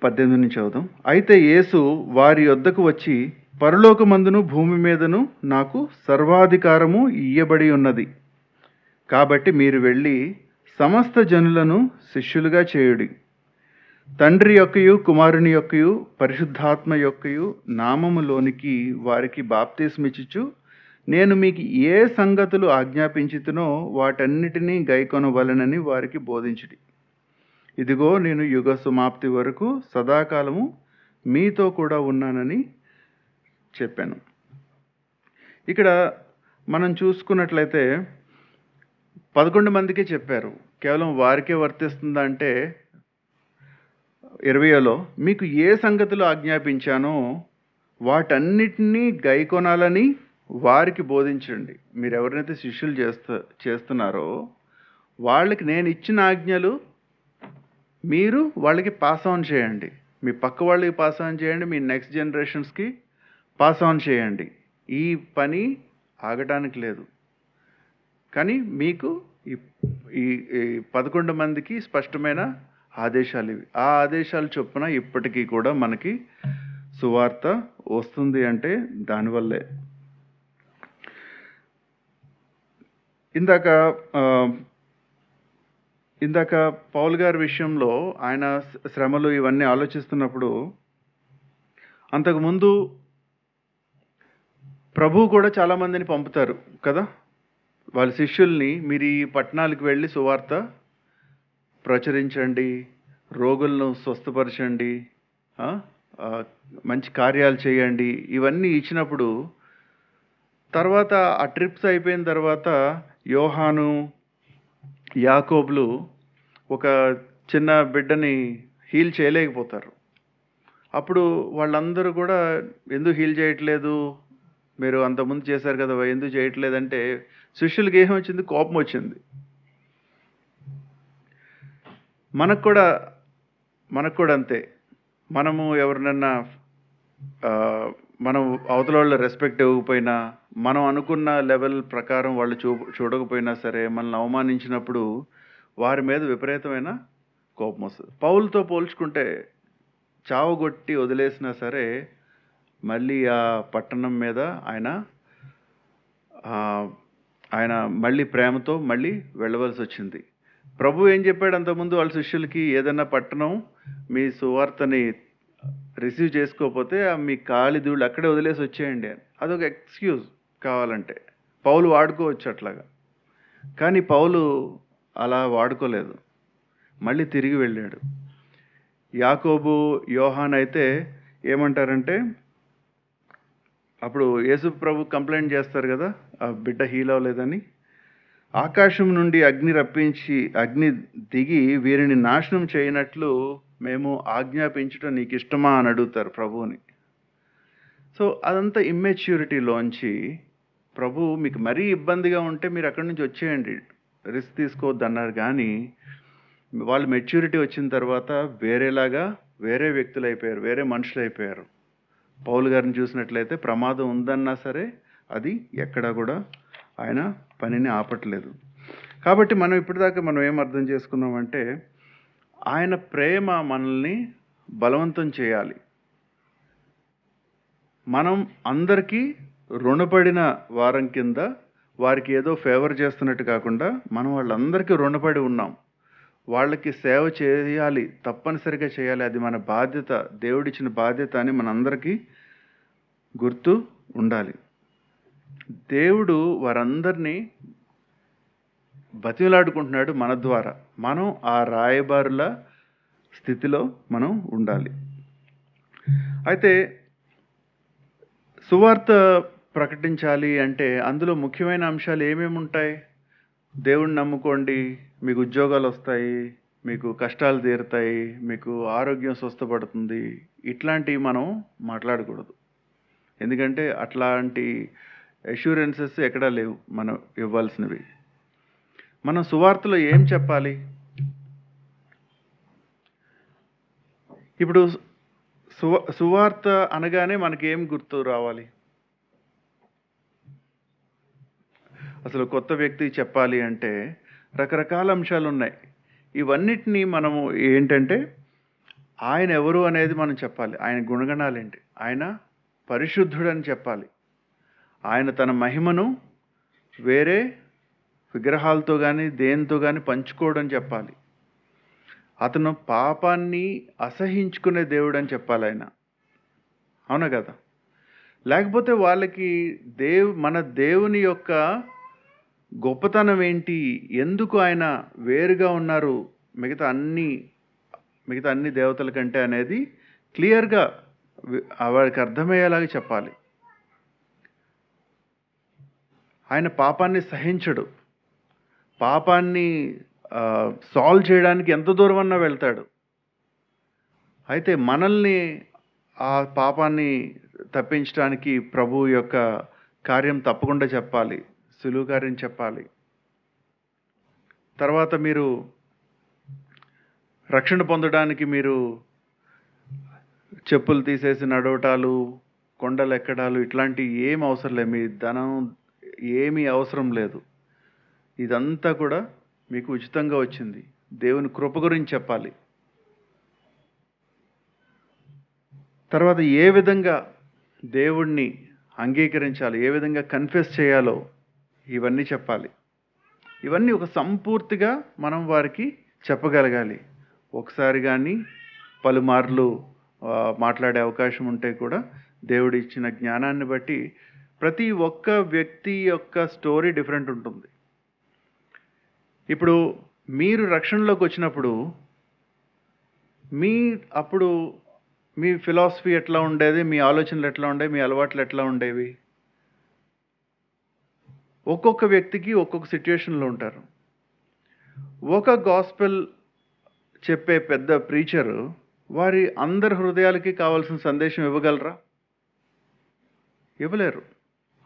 18 నుంచి చదువుదాం. అయితే యేసు వారి యొద్దకు వచ్చి, పరలోకమందును భూమి మీదను నాకు సర్వాధికారము ఇయ్యబడి ఉన్నది. కాబట్టి మీరు వెళ్ళి సమస్త జనులను శిష్యులుగా చేయుడి. తండ్రి యొక్కయు, కుమారుని యొక్కయు, పరిశుద్ధాత్మ యొక్కయు నామములోనికి వారికి బాప్తిస్మిచ్చుచు, నేను మీకు ఏ సంగతులు ఆజ్ఞాపించితునో వాటన్నిటినీ గైకొనవలెనని వారికి బోధించుడి. ఇదిగో నేను యుగ సమాప్తి వరకు సదాకాలము మీతో కూడా ఉన్నానని చెప్పాను. ఇక్కడ మనం చూసుకున్నట్లయితే 11 మందికి చెప్పారు. కేవలం వారికే వర్తిస్తుందా అంటే 20లో మీకు ఏ సంగతులు ఆజ్ఞాపించానో వాటన్నిటినీ గైకొనాలని వారికి బోధించండి. మీరు ఎవరినైతే శిష్యులు చేస్తున్నారో వాళ్ళకి నేను ఇచ్చిన ఆజ్ఞలు మీరు వాళ్ళకి పాస్ ఆన్ చేయండి. మీ పక్క వాళ్ళకి పాస్ ఆన్ చేయండి, మీ నెక్స్ట్ జనరేషన్స్కి పాస్ ఆన్ చేయండి. ఈ పని ఆగటానికి లేదు. కానీ మీకు ఈ 11 మందికి స్పష్టమైన ఆదేశాలు ఇవి. ఆ ఆదేశాలు చొప్పున ఇప్పటికీ కూడా మనకి సువార్త వస్తుంది అంటే దానివల్లే. ఇందాక పౌల్ గారి విషయంలో ఆయన శ్రమలు ఇవన్నీ ఆలోచిస్తున్నప్పుడు అంతకుముందు ప్రభు కూడా చాలామందిని పంపుతారు కదా. వాళ్ళ శిష్యుల్ని, మీరు ఈ పట్టణాలకు వెళ్ళి సువార్త ప్రచురించండి, రోగులను స్వస్థపరచండి, మంచి కార్యాలు చేయండి ఇవన్నీ ఇచ్చినప్పుడు, తర్వాత ఆ ట్రిప్స్ అయిపోయిన తర్వాత యోహాను, యాకోబులు ఒక చిన్న బిడ్డని హీల్ చేయలేకపోతారు. అప్పుడు వాళ్ళందరూ కూడా ఎందుకు హీల్ చేయట్లేదు, మీరు అంతకుముందు చేశారు కదా, ఎందుకు చేయట్లేదంటే శిష్యులకి ఏమొచ్చింది? కోపం వచ్చింది. మనకు కూడా అంతే. మనము ఎవరినన్నా మనం అవతల వాళ్ళ రెస్పెక్ట్ ఇవ్వకపోయినా, మనం అనుకున్న లెవెల్ ప్రకారం వాళ్ళు చూడకపోయినా సరే, మనల్ని అవమానించినప్పుడు వారి మీద విపరీతమైన కోపం వస్తుంది. పౌలుతో పోల్చుకుంటే చావగొట్టి వదిలేసినా సరే మళ్ళీ ఆ పట్టణం మీద ఆయన మళ్ళీ ప్రేమతో మళ్ళీ వెళ్ళవలసి వచ్చింది. ప్రభు ఏం చెప్పాడు అంతకుముందు వాళ్ళ శిష్యులకి? ఏదన్నా పట్టణం మీ సువార్తని రిసీవ్ చేసుకోకపోతే మీ కాలిధూళ్ళు అక్కడే వదిలేసి వచ్చేయండి అని. అదొక ఎక్స్క్యూజ్ కావాలంటే పౌలు వాడుకోవచ్చు అట్లాగా. కానీ పౌలు అలా వాడుకోలేదు, మళ్ళీ తిరిగి వెళ్ళాడు. యాకోబు, యోహాన్ అయితే ఏమంటారంటే, అప్పుడు యేసు ప్రభు కంప్లైంట్ చేస్తారు కదా, ఆ బిడ్డ హీల్ అవ్వలేదని. ఆకాశం నుండి అగ్ని దిగి వీరిని నాశనం చేయనట్లు మేము ఆజ్ఞాపించటం నీకు ఇష్టమా అని అడుగుతారు ప్రభువుని. సో అదంతా ఇమ్మెచ్యూరిటీలోంచి ప్రభు మీకు మరీ ఇబ్బందిగా ఉంటే మీరు అక్కడి నుంచి వచ్చేయండి, రిస్క్ తీసుకోవద్దు అన్నారు. కానీ వాళ్ళు మెచ్యూరిటీ వచ్చిన తర్వాత వేరే వ్యక్తులు అయిపోయారు, వేరే మనుషులు అయిపోయారు. పౌలు గారిని చూసినట్లయితే ప్రమాదం ఉందన్నా సరే అది ఎక్కడా కూడా ఆయన పనిని ఆపట్లేదు. కాబట్టి మనం ఇప్పటిదాకా మనం ఏం అర్థం చేసుకున్నామంటే, ఆయన ప్రేమ మనల్ని బలవంతం చేయాలి. మనం అందరికీ రుణపడిన వారం కింద వారికి ఏదో ఫేవర్ చేస్తున్నట్టు కాకుండా మనం వాళ్ళందరికీ రుణపడి ఉన్నాం. వాళ్ళకి సేవ చేయాలి, తప్పనిసరిగా చేయాలి, అది మన బాధ్యత, దేవుడిచ్చిన బాధ్యత అని మనందరికీ గుర్తు ఉండాలి. దేవుడు వారందరినీ బతిమలాడుకుంటున్నాడు మన ద్వారా. మనం ఆ రాయబారుల స్థితిలో మనం ఉండాలి. అయితే సువార్త ప్రకటించాలి అంటే అందులో ముఖ్యమైన అంశాలు ఏమేమి ఉంటాయి? దేవుణ్ణి నమ్ముకోండి, మీకు ఉద్యోగాలు వస్తాయి, మీకు కష్టాలు తీరుతాయి, మీకు ఆరోగ్యం స్వస్థపడుతుంది, ఇట్లాంటివి మనం మాట్లాడకూడదు. ఎందుకంటే అట్లాంటి అష్యూరెన్సెస్ ఎక్కడా లేవు మనం ఇవ్వాల్సినవి. మనం సువార్తలో ఏం చెప్పాలి? ఇప్పుడు సువార్త అనగానే మనకి ఏం గుర్తు రావాలి? అసలు కొత్త వ్యక్తి చెప్పాలి అంటే రకరకాల అంశాలు ఉన్నాయి. ఇవన్నిటినీ మనము ఏంటంటే, ఆయన ఎవరు అనేది మనం చెప్పాలి, ఆయన గుణగణాలు ఏంటి, ఆయన పరిశుద్ధుడని చెప్పాలి, ఆయన తన మహిమను వేరే విగ్రహాలతో కానీ దేనితో కానీ పంచుకోవడం చెప్పాలి, అతను పాపాన్ని అసహించుకునే దేవుడు అని చెప్పాలి ఆయన. అవునా కదా? లేకపోతే వాళ్ళకి మన దేవుని యొక్క గొప్పతనం ఏంటి, ఎందుకు ఆయన వేరుగా ఉన్నారు మిగతా అన్ని దేవతల కంటే అనేది క్లియర్గా వాడికి అర్థమయ్యేలాగా చెప్పాలి. ఆయన పాపాన్ని సహించడు, పాపాన్ని సాల్వ్ చేయడానికి ఎంత దూరం అన్నా వెళ్తాడు. అయితే మనల్ని ఆ పాపాన్ని తప్పించడానికి ప్రభు యొక్క కార్యం తప్పకుండా చెప్పాలి, సులువు కార్యం చెప్పాలి. తర్వాత మీరు రక్షణ పొందడానికి మీరు చెప్పులు తీసేసి నడవటాలు, కొండలు ఎక్కడాలు ఇట్లాంటివి ఏం అవసరం లేదు, మీ ధనం ఏమీ అవసరం లేదు. ఇదంతా కూడా మీకు ఉచితంగా వచ్చింది. దేవుని కృప గురించి చెప్పాలి. తర్వాత ఏ విధంగా దేవుణ్ణి అంగీకరించాలి, ఏ విధంగా కన్ఫెస్ చేయాలో ఇవన్నీ చెప్పాలి. ఇవన్నీ ఒక సంపూర్తిగా మనం వారికి చెప్పగలగాలి. ఒకసారి కానీ పలుమార్లు మాట్లాడే అవకాశం ఉంటే కూడా దేవుడు ఇచ్చిన జ్ఞానాన్ని బట్టి ప్రతి ఒక్క వ్యక్తి యొక్క స్టోరీ డిఫరెంట్ ఉంటుంది. ఇప్పుడు మీరు రక్షణలోకి వచ్చినప్పుడు అప్పుడు మీ ఫిలాసఫీ ఎట్లా ఉండేది? మీ ఆలోచనలు ఎట్లా ఉండేవి? మీ అలవాట్లు ఎట్లా ఉండేవి? ఒక్కొక్క వ్యక్తికి ఒక్కొక్క సిట్యుయేషన్‌లో ఉంటారు. ఒక గాస్పెల్ చెప్పే పెద్ద ప్రీచరు వారి అందరి హృదయాలకి కావాల్సిన సందేశం ఇవ్వగలరా? ఇవ్వలేరు.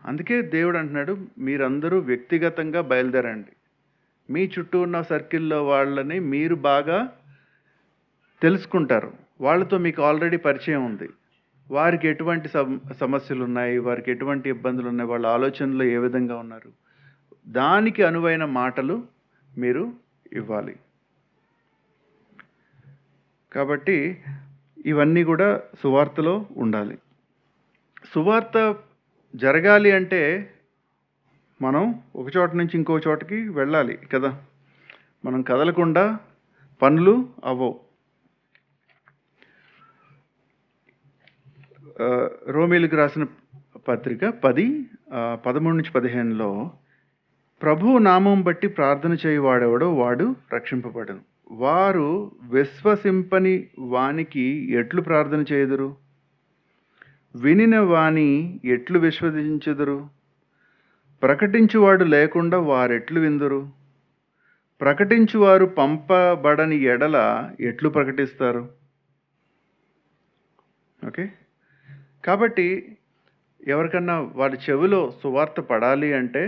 అందుకే దేవుడు అంటున్నాడు, మీరందరూ వ్యక్తిగతంగా బయలుదేరండి. మీ చుట్టూ ఉన్న సర్కిల్‌లో వాళ్ళని మీరు బాగా తెలుసుకుంటారు. వాళ్ళతో మీకు ఆల్రెడీ పరిచయం ఉంది. వారికి ఎటువంటి సమస్యలున్నాయి, వారికి ఎటువంటి ఇబ్బందులున్నాయి, వాళ్ళ ఆలోచనలు ఏ విధంగా ఉన్నారు. దానికి అనువైన మాటలు మీరు ఇవ్వాలి. కాబట్టి ఇవన్నీ కూడా సువార్తలో ఉండాలి. సువార్త జరగాలి అంటే మనం ఒక చోట నుంచి ఇంకో చోటకి వెళ్ళాలి కదా! మనం కదలకుండా పనులు అవ్వవు. రోమీయులకు రాసిన పత్రిక 13-15లో ప్రభువు నామం బట్టి ప్రార్థన చేయువాడెవడో వాడు రక్షింపబడును. వారు విశ్వసింపని వానికి ఎట్లు ప్రార్థన చేయుదురు? వినిన వాని ఎట్లు విశ్వసించుదురు? ప్రకటించువాడు లేకుండా వారెట్లు విందురు? ప్రకటించువారు పంపబడని ఎడల ఎట్లు ప్రకటిస్తారు? ఓకే. కాబట్టి ఎవరికన్నా వారి చెవిలో సువార్త పడాలి అంటే,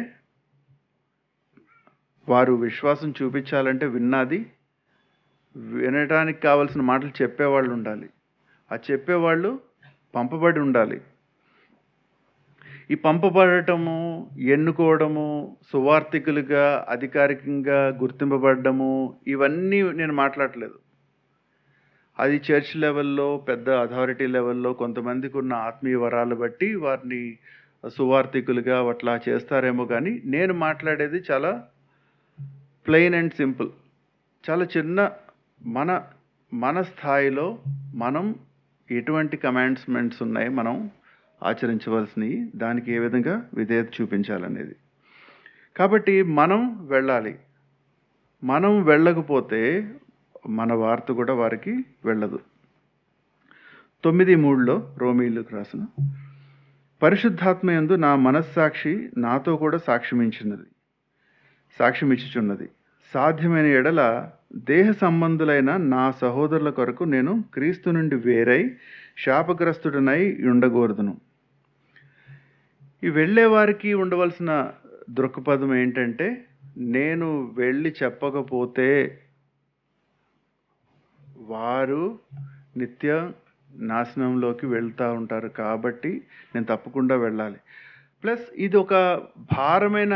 వారు విశ్వాసం చూపించాలంటే విన్నది వినడానికి కావాల్సిన మాటలు చెప్పేవాళ్ళు ఉండాలి. ఆ చెప్పేవాళ్ళు పంపబడి ఉండాలి. ఈ పంపబడటము, ఎన్నుకోవడము, సువార్థికులుగా అధికారికంగా గుర్తింపబడము ఇవన్నీ నేను మాట్లాడట్లేదు. అది చర్చ్ లెవెల్‌లో పెద్ద అథారిటీ లెవెల్‌లో కొంతమందికి ఉన్న ఆత్మీయ వరాలు బట్టి వారిని సువార్థికులుగా అట్లా చేస్తారేమో కానీ, నేను మాట్లాడేది చాలా ప్లెయిన్ అండ్ సింపుల్. చాలా చిన్న మన స్థాయిలో మనం ఎటువంటి కమాండ్స్‌మెంట్స్ ఉన్నాయి మనం ఆచరించవలసినవి, దానికి ఏ విధంగా విధేయత చూపించాలనేది. కాబట్టి మనం వెళ్ళాలి. మనం వెళ్ళకపోతే మన వార్త కూడా వారికి వెళ్ళదు. 9:3లో రోమీయులకు రాసిన పరిశుద్ధాత్మయందు నా మనస్సాక్షి నాతో కూడా సాక్ష్యమిచ్చుచున్నది. సాధ్యమైన ఎడల దేహ సంబంధులైన నా సహోదరుల కొరకు నేను క్రీస్తు నుండి వేరై శాపగ్రస్తుడనై ఉండగోరుదును. ఈ వెళ్ళే వారికి ఉండవలసిన దృక్పథం ఏంటంటే, నేను వెళ్ళి చెప్పకపోతే వారు నిత్య నాశనంలోకి వెళ్తూ ఉంటారు. కాబట్టి నేను తప్పకుండా వెళ్ళాలి. ప్లస్ ఇది ఒక భారమైన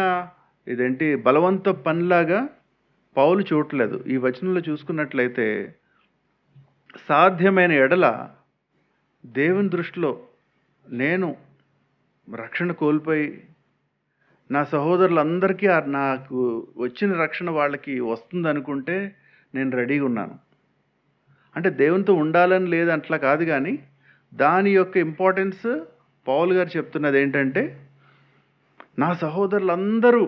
బలవంత పనిలాగా పౌలు చూడట్లేదు. ఈ వచనంలో చూసుకున్నట్లయితే, సాధ్యమైన ఎడల దేవుని దృష్టిలో నేను రక్షణ కోల్పోయి నా సహోదరులందరికీ నాకు వచ్చిన రక్షణ వాళ్ళకి వస్తుందనుకుంటే నేను రెడీగా ఉన్నాను. అంటే దేవునితో ఉండాలని లేదు అట్లా కాదు, కానీ దాని యొక్క ఇంపార్టెన్స్ పౌలు గారు చెప్తున్నది ఏంటంటే, నా సహోదరులందరూ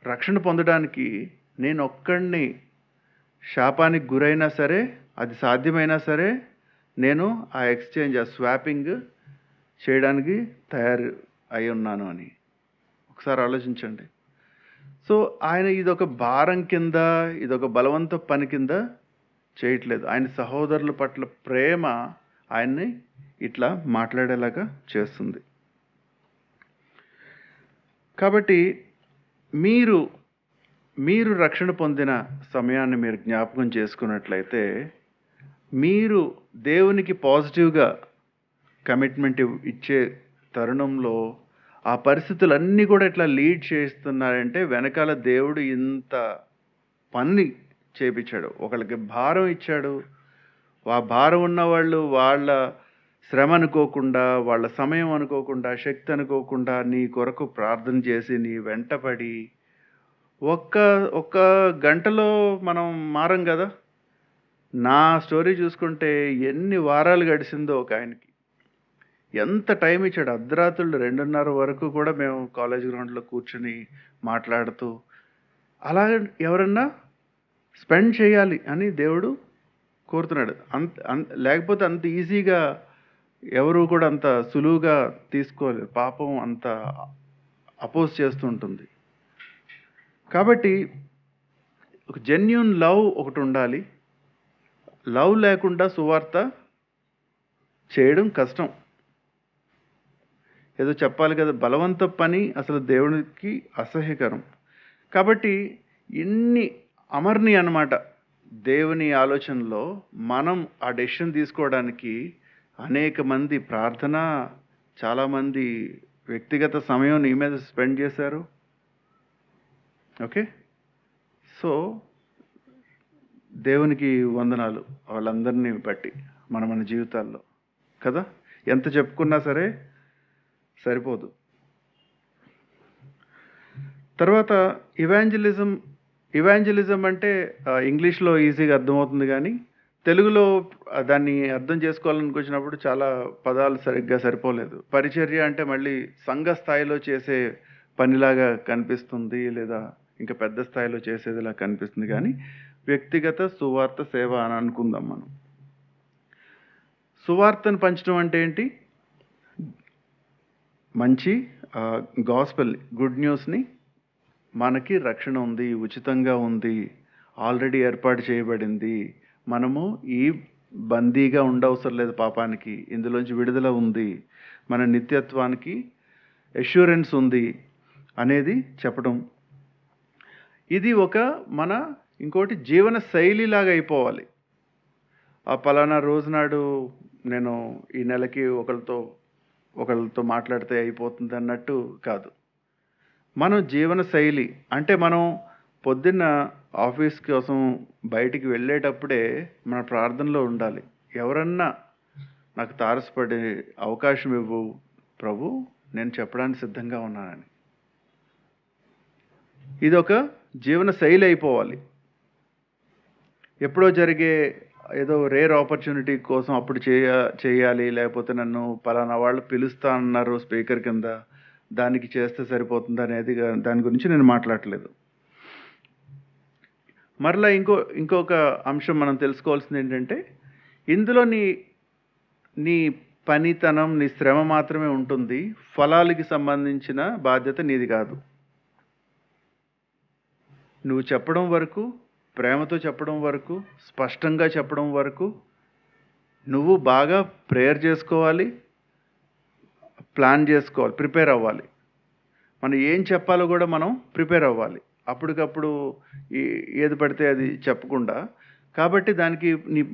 రక్షణ పొందడానికి నేను ఒక్కడిని శాపానికి గురైనా సరే, అది సాధ్యమైనా సరే, నేను ఆ స్వాపింగ్ చేయడానికి తయారు అయి ఉన్నాను అని ఒకసారి ఆలోచించండి. సో ఆయన ఇదొక భారం కింద, ఇదొక బలవంత పని కింద చేయట్లేదు. ఆయన సహోదరుల పట్ల ప్రేమ ఆయన్ని ఇట్లా మాట్లాడేలాగా చేస్తుంది. కాబట్టి మీరు రక్షణ పొందిన సమయాన్ని మీరు జ్ఞాపకం చేసుకున్నట్లయితే, మీరు దేవునికి పాజిటివ్గా కమిట్మెంట్ ఇచ్చే తరుణంలో ఆ పరిస్థితులన్నీ కూడా ఇట్లా లీడ్ చేస్తున్నారంటే వెనకాల దేవుడు ఇంత పని చేపించాడు. ఒకళ్ళకి భారం ఇచ్చాడు. ఆ భారం ఉన్నవాళ్ళు వాళ్ళ శ్రమ అనుకోకుండా, వాళ్ళ సమయం అనుకోకుండా, శక్తి అనుకోకుండా నీ కొరకు ప్రార్థన చేసి నీ వెంటపడి ఒక్క గంటలో మనం మారం కదా. నా స్టోరీ చూసుకుంటే ఎన్ని వారాలు గడిచిందో ఒక ఆయనకి. ఎంత టైం ఇచ్చాడు. అర్ధరాత్రులు 2:30 వరకు కూడా మేము కాలేజ్ గ్రౌండ్లో కూర్చుని మాట్లాడుతూ, అలా ఎవరన్నా స్పెండ్ చేయాలి అని దేవుడు కోరుతున్నాడు. లేకపోతే అంత ఈజీగా ఎవరు కూడా అంత సులువుగా తీసుకోలేరు. పాపం అంత అపోజ్ చేస్తూ ఉంటుంది. కాబట్టి ఒక జెన్యూన్ లవ్ ఒకటి ఉండాలి. లవ్ లేకుండా సువార్త చేయడం కష్టం. ఏదో చెప్పాలి కదా, బలవంత పని అసలు దేవునికి అసహ్యకరం. కాబట్టి ఇన్ని అమర్ని అన్నమాట దేవుని ఆలోచనలో మనం ఆ డెసిషన్ తీసుకోవడానికి అనేక మంది ప్రార్థన, చాలామంది వ్యక్తిగత సమయం నీ మీద స్పెండ్ చేశారు. ఓకే, సో దేవునికి వందనాలు వాళ్ళందరినీ బట్టి మన జీవితాల్లో కదా. ఎంత చెప్పుకున్నా సరే సరిపోదు. తర్వాత ఇవాంజలిజం అంటే ఇంగ్లీష్లో ఈజీగా అర్థమవుతుంది, కానీ తెలుగులో దాన్ని అర్థం చేసుకోవాలని వచ్చినప్పుడు చాలా పదాలు సరిగ్గా సరిపోలేదు. పరిచర్య అంటే మళ్ళీ సంఘ స్థాయిలో చేసే పనిలాగా కనిపిస్తుంది, లేదా ఇంకా పెద్ద స్థాయిలో చేసేదిలా కనిపిస్తుంది, కానీ వ్యక్తిగత సువార్త సేవ అని అనుకుందాం మనం. సువార్తను పంచడం అంటే ఏంటి? మంచి గాస్పెల్, గుడ్ న్యూస్ని, మనకి రక్షణ ఉంది, ఉచితంగా ఉంది, ఆల్రెడీ ఏర్పాటు చేయబడింది, మనము ఈ బందీగా ఉండవసరం లేదు పాపానికి, ఇందులోంచి విడుదల ఉంది, మన నిత్యత్వానికి అష్యూరెన్స్ ఉంది అనేది చెప్పడం. ఇది మన ఇంకోటి జీవన శైలిలాగా అయిపోవాలి. ఆ పలానా రోజు నాడు నేను ఈ నెలకి ఒకళ్ళతో మాట్లాడితే అయిపోతుంది అన్నట్టు కాదు. మనం జీవన శైలి అంటే మనం పొద్దున్న ఆఫీస్ కోసం బయటికి వెళ్ళేటప్పుడే మన ప్రార్థనలో ఉండాలి. ఎవరన్నా నాకు తారసపడే అవకాశం ఇవ్వు ప్రభు, నేను చెప్పడానికి సిద్ధంగా ఉన్నానని. ఇదొక జీవన శైలి అయిపోవాలి. ఎప్పుడో జరిగే ఏదో రేర్ ఆపర్చునిటీ కోసం అప్పుడు చేయాలి, లేకపోతే నన్ను పలానా వాళ్ళు పిలుస్తా అన్నారు స్పీకర్ కింద, దానికి చేస్తే సరిపోతుంది అనేది దాని గురించి నేను మాట్లాడలేదు. మరలా ఇంకొక అంశం మనం తెలుసుకోవాల్సింది ఏంటంటే, ఇందులో నీ పనితనం, నీ శ్రమ మాత్రమే ఉంటుంది, ఫలాలకి సంబంధించిన బాధ్యత నీది కాదు. నువ్వు చెప్పడం వరకు, ప్రేమతో చెప్పడం వరకు, స్పష్టంగా చెప్పడం వరకు నువ్వు బాగా ప్రేయర్ చేసుకోవాలి, ప్లాన్ చేసుకోవాలి, ప్రిపేర్ అవ్వాలి. మనం ఏం చెప్పాలో కూడా మనం ప్రిపేర్ అవ్వాలి. అప్పటికప్పుడు ఏది పడితే అది చెప్పకుండా. కాబట్టి దానికి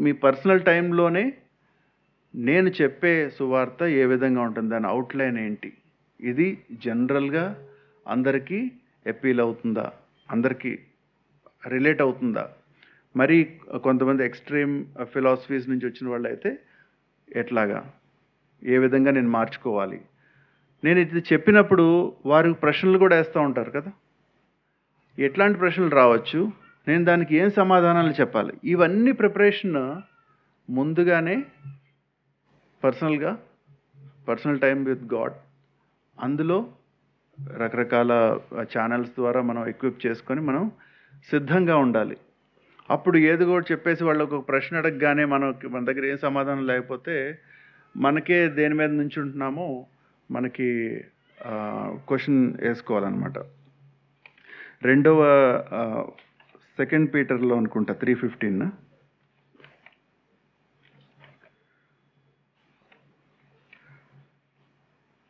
మీ పర్సనల్ టైంలోనే నేను చెప్పే సువార్త ఏ విధంగా ఉంటుంది, దాని అవుట్లైన్ ఏంటి, ఇది జనరల్గా అందరికీ అపీల్ అవుతుందా, అందరికీ రిలేట్ అవుతుందా, మరి కొంతమంది ఎక్స్ట్రీమ్ ఫిలాసఫీస్ నుంచి వచ్చిన వాళ్ళు అయితే ఎట్లాగా, ఏ విధంగా నేను మార్చుకోవాలి. నేను ఇది చెప్పినప్పుడు వారు ప్రశ్నలు కూడా వేస్తూ ఉంటారు కదా, ఎట్లాంటి ప్రశ్నలు రావచ్చు, నేను దానికి ఏం సమాధానాలు చెప్పాలి. ఇవన్నీ ప్రిపరేషన్ ముందుగానే పర్సనల్ టైం విత్ గాడ్, అందులో రకరకాల ఛానల్స్ ద్వారా మనం ఎక్విప్ చేసుకొని మనం సిద్ధంగా ఉండాలి. అప్పుడు ఏది కూడా చెప్పేసి వాళ్ళకు ఒక ప్రశ్న అడగగానే మన దగ్గర ఏం సమాధానం లేకపోతే మనకే దేని మీద నుంచి ఉంటున్నామో మనకి క్వశ్చన్ వేసుకోవాలన్నమాట. 2 పీటర్లో అనుకుంటా 3:15,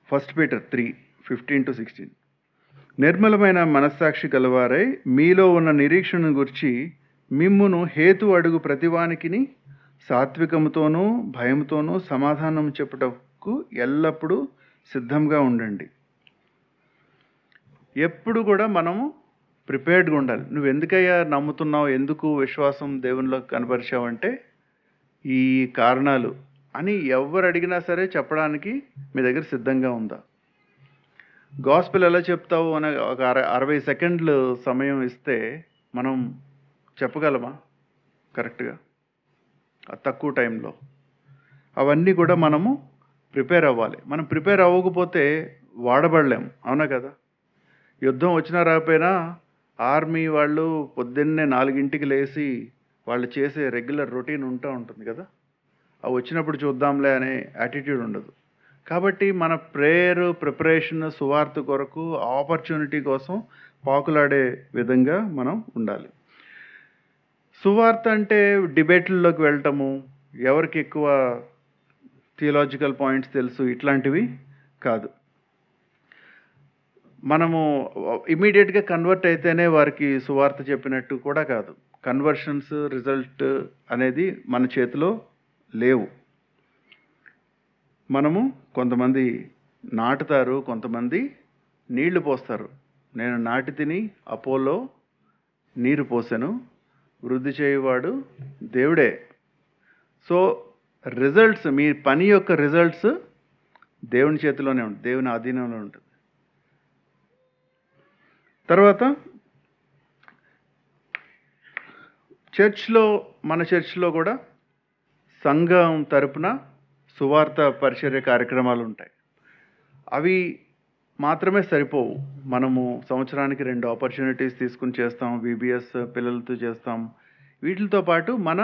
1 పీటర్ 3:15-16. నిర్మలమైన మనస్సాక్షి గలవారై మీలో ఉన్న నిరీక్షణను గురించి మిమ్మును హేతు అడుగు ప్రతివానికిని సాత్వికముతోనూ భయంతోనూ సమాధానం చెప్పుటకు ఎల్లప్పుడూ సిద్ధంగా ఉండండి. ఎప్పుడు కూడా మనము ప్రిపేర్డ్గా ఉండాలి. నువ్వు ఎందుకయ్యా నమ్ముతున్నావు, ఎందుకు విశ్వాసం దేవునిలో కనపరిచావంటే ఈ కారణాలు అని ఎవరు అడిగినా సరే చెప్పడానికి మీ దగ్గర సిద్ధంగా ఉందా? గాస్పెల్ ఎలా చెప్తావు అని ఒక 60 సెకండ్లు సమయం ఇస్తే మనం చెప్పగలమా కరెక్ట్గా తక్కువ టైంలో? అవన్నీ కూడా మనము ప్రిపేర్ అవ్వాలి. మనం ప్రిపేర్ అవ్వకపోతే వాడబడలేం, అవునా కదా? యుద్ధం వచ్చినా రాకపోయినా ఆర్మీ వాళ్ళు పొద్దున్నే 4 గంటలకు లేచి వాళ్ళు చేసే రెగ్యులర్ రొటీన్ ఉంటుంది కదా, అవి వచ్చినప్పుడు చూద్దాంలే అనే యాటిట్యూడ్ ఉండదు. కాబట్టి మన ప్రిపరేషన్ సువార్త కొరకు ఆపర్చునిటీ కోసం పాకులాడే విధంగా మనం ఉండాలి. సువార్త అంటే డిబేట్లలోకి వెళ్ళటము, ఎవరికి ఎక్కువ థియలాజికల్ పాయింట్స్ తెలుసు, ఇట్లాంటివి కాదు. మనము ఇమీడియట్గా కన్వర్ట్ అయితేనే వారికి సువార్త చెప్పినట్టు కూడా కాదు. కన్వర్షన్స్ రిజల్ట్ అనేది మన చేతిలో లేవు. మనము కొంతమంది నాటుతారు, కొంతమంది నీళ్లు పోస్తారు. నేను నాటి తిని, అపోలో నీరు పోసెను, వృద్ధి చేయువాడు దేవుడే. సో రిజల్ట్స్, మీ పని యొక్క రిజల్ట్స్ దేవుని చేతిలోనే ఉంటుంది, దేవుని ఆధీనంలో ఉంటుంది. తర్వాత మన చర్చ్లో కూడా సంఘం తరపున సువార్త పరిచర్య కార్యక్రమాలు ఉంటాయి. అవి మాత్రమే సరిపోవు. మనము సంవత్సరానికి 2 ఆపర్చునిటీస్ తీసుకుని చేస్తాం. VBS పిల్లలతో చేస్తాం. వీటితో పాటు మన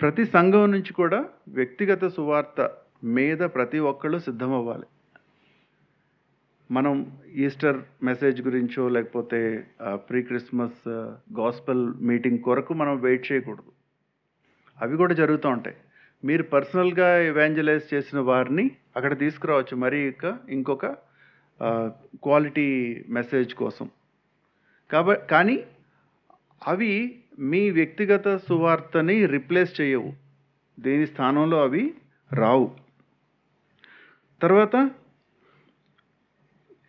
ప్రతి సంఘం నుంచి కూడా వ్యక్తిగత సువార్త మీద ప్రతి ఒక్కళ్ళు సిద్ధమవ్వాలి. మనం ఈస్టర్ మెసేజ్ గురించో లేకపోతే ప్రీ క్రిస్మస్ గాస్పెల్ మీటింగ్ కొరకు మనం వెయిట్ చేయకూడదు. అవి కూడా జరుగుతూ ఉంటాయి. మీరు పర్సనల్గా ఎవాంజలైజ్ చేసిన వారిని అక్కడ తీసుకురావచ్చు, మరి ఇంకొక క్వాలిటీ మెసేజ్ కోసం. కానీ అవి మీ వ్యక్తిగత సువార్తని రిప్లేస్ చేయవు, దీని స్థానంలో అవి రావు. తర్వాత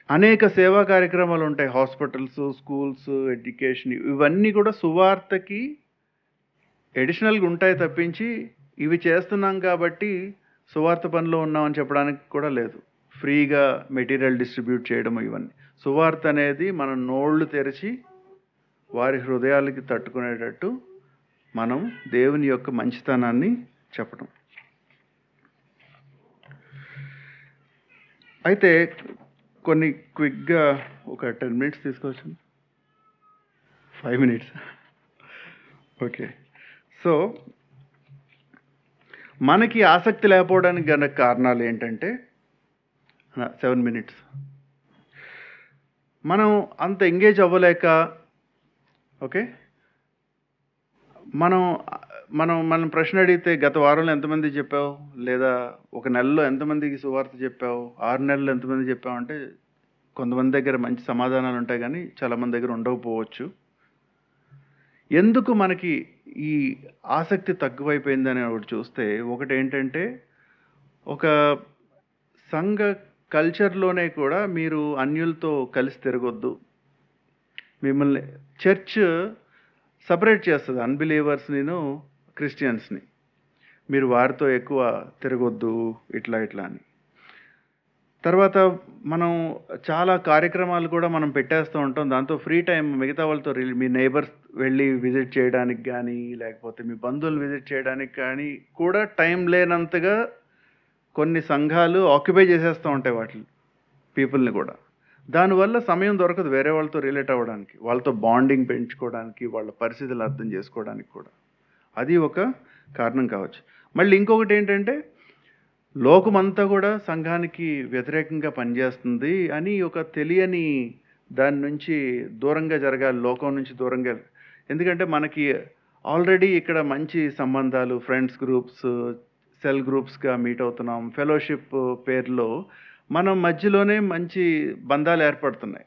అనేక సేవా కార్యక్రమాలు ఉంటాయి. హాస్పిటల్స్, స్కూల్స్, ఎడ్యుకేషన్, ఇవన్నీ కూడా సువార్తకి ఎడిషనల్గా ఉంటాయి తప్పించి ఇవి చేస్తున్నాం కాబట్టి సువార్త పనిలో ఉన్నామని చెప్పడానికి కూడా లేదు. ఫ్రీగా మెటీరియల్ డిస్ట్రిబ్యూట్ చేయడం, ఇవన్నీ సువార్త అనేది మన నోళ్ళు తెరిచి వారి హృదయాలకి తట్టుకునేటట్టు మనం దేవుని యొక్క మంచితనాన్ని చెప్పడం. అయితే కొన్ని క్విక్గా ఒక 10 minutes తీసుకోవచ్చు. 5 minutes. ఓకే. సో మనకి ఆసక్తి లేకపోవడానికి గల కారణాలు ఏంటంటే 7 minutes. మనం అంత ఎంగేజ్ అవ్వలేక, ఓకే, మనం ప్రశ్న అడిగితే గత వారంలో ఎంతమంది చెప్పావు, లేదా ఒక నెలలో ఎంతమందికి సువార్త చెప్పావు, 6 నెలలు ఎంతమంది చెప్పావు అంటే కొంతమంది దగ్గర మంచి సమాధానాలు ఉంటాయి, కానీ చాలామంది దగ్గర ఉండకపోవచ్చు. ఎందుకు మనకి ఈ ఆసక్తి తక్కువైపోయిందని ఒకటి చూస్తే, ఒకటి ఏంటంటే ఒక సంఘ కల్చర్లోనే కూడా మీరు అన్యులతో కలిసి తిరగొద్దు. మిమ్మల్ని చర్చ్ సపరేట్ చేస్తుంది, అన్బిలీవర్స్ని క్రిస్టియన్స్ని. మీరు వారితో ఎక్కువ తిరగొద్దు, ఇట్లా అని. తర్వాత మనం చాలా కార్యక్రమాలు కూడా మనం పెట్టేస్తూ ఉంటాం. దాంతో ఫ్రీ టైం మిగతా వాళ్ళతో మీ నైబర్స్ వెళ్ళి విజిట్ చేయడానికి కానీ, లేకపోతే మీ బంధువులు విజిట్ చేయడానికి కానీ కూడా టైం లేనంతగా కొన్ని సంఘాలు ఆక్యుపై చేసేస్తూ ఉంటాయి వాటి పీపుల్ని కూడా. దానివల్ల సమయం దొరకదు వేరే వాళ్ళతో రిలేట్ అవ్వడానికి, వాళ్ళతో బాండింగ్ పెంచుకోవడానికి, వాళ్ళ పరిస్థితులు అర్థం చేసుకోవడానికి కూడా. అది ఒక కారణం కావచ్చు. మళ్ళీ ఇంకొకటి ఏంటంటే, లోకమంతా కూడా సంఘానికి వ్యతిరేకంగా పనిచేస్తుంది అని ఒక తెలియని దాని నుంచి దూరంగా జరగాలి, లోకం నుంచి దూరంగా. ఎందుకంటే మనకి ఆల్రెడీ ఇక్కడ మంచి సంబంధాలు, ఫ్రెండ్స్ గ్రూప్స్, సెల్ గ్రూప్స్గా మీట్ అవుతున్నాం, ఫెలోషిప్ పేరులో మనం మధ్యలోనే మంచి బంధాలు ఏర్పడుతున్నాయి.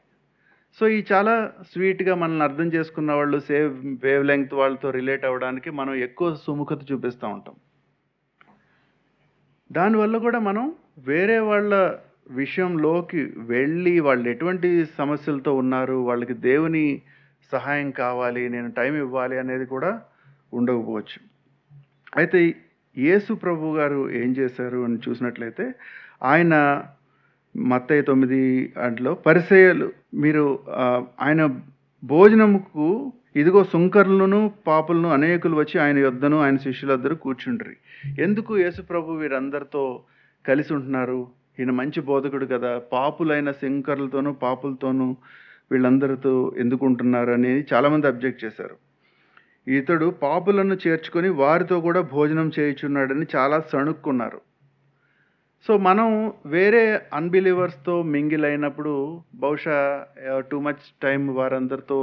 సో ఈ చాలా స్వీట్గా మనల్ని అర్థం చేసుకున్న వాళ్ళు, సేమ్ వేవ్ లెంగ్త్ వాళ్ళతో రిలేట్ అవ్వడానికి మనం ఎక్కువ సుముఖత చూపిస్తూ ఉంటాం. దానివల్ల కూడా మనం వేరే వాళ్ళ విషయంలోకి వెళ్ళి వాళ్ళు ఎటువంటి సమస్యలతో ఉన్నారు, వాళ్ళకి దేవుని సహాయం కావాలి, నేను టైం ఇవ్వాలి అనేది కూడా ఉండకపోవచ్చు. అయితే యేసు ప్రభు గారు ఏం చేశారు అని చూసినట్లయితే, ఆయన మత్తయి 9 పరిసయ్యులు, మీరు ఆయన భోజనముకు ఇదిగో సుంకరులను పాపులను అనేకులు వచ్చి ఆయన యొద్దను ఆయన శిష్యులందరూ కూర్చుండ్రి. ఎందుకు యేసు ప్రభు వీరందరితో కలిసి ఉంటున్నారు? ఈయన మంచి బోధకుడు కదా, పాపులైన సుంకరులతోనూ పాపులతోనూ వీళ్ళందరితో ఎందుకు ఉంటున్నారు అనేది చాలామంది అబ్జెక్ట్ చేశారు. ఇతడు పాపులను చేర్చుకొని వారితో కూడా భోజనం చేయుచున్నాడని చాలా సణుక్కున్నారు. సో మనం వేరే అన్‌బిలీవర్స్‌తో మింగిల్ అయినప్పుడు బహుశా టూ మచ్ టైమ్ వారందరితో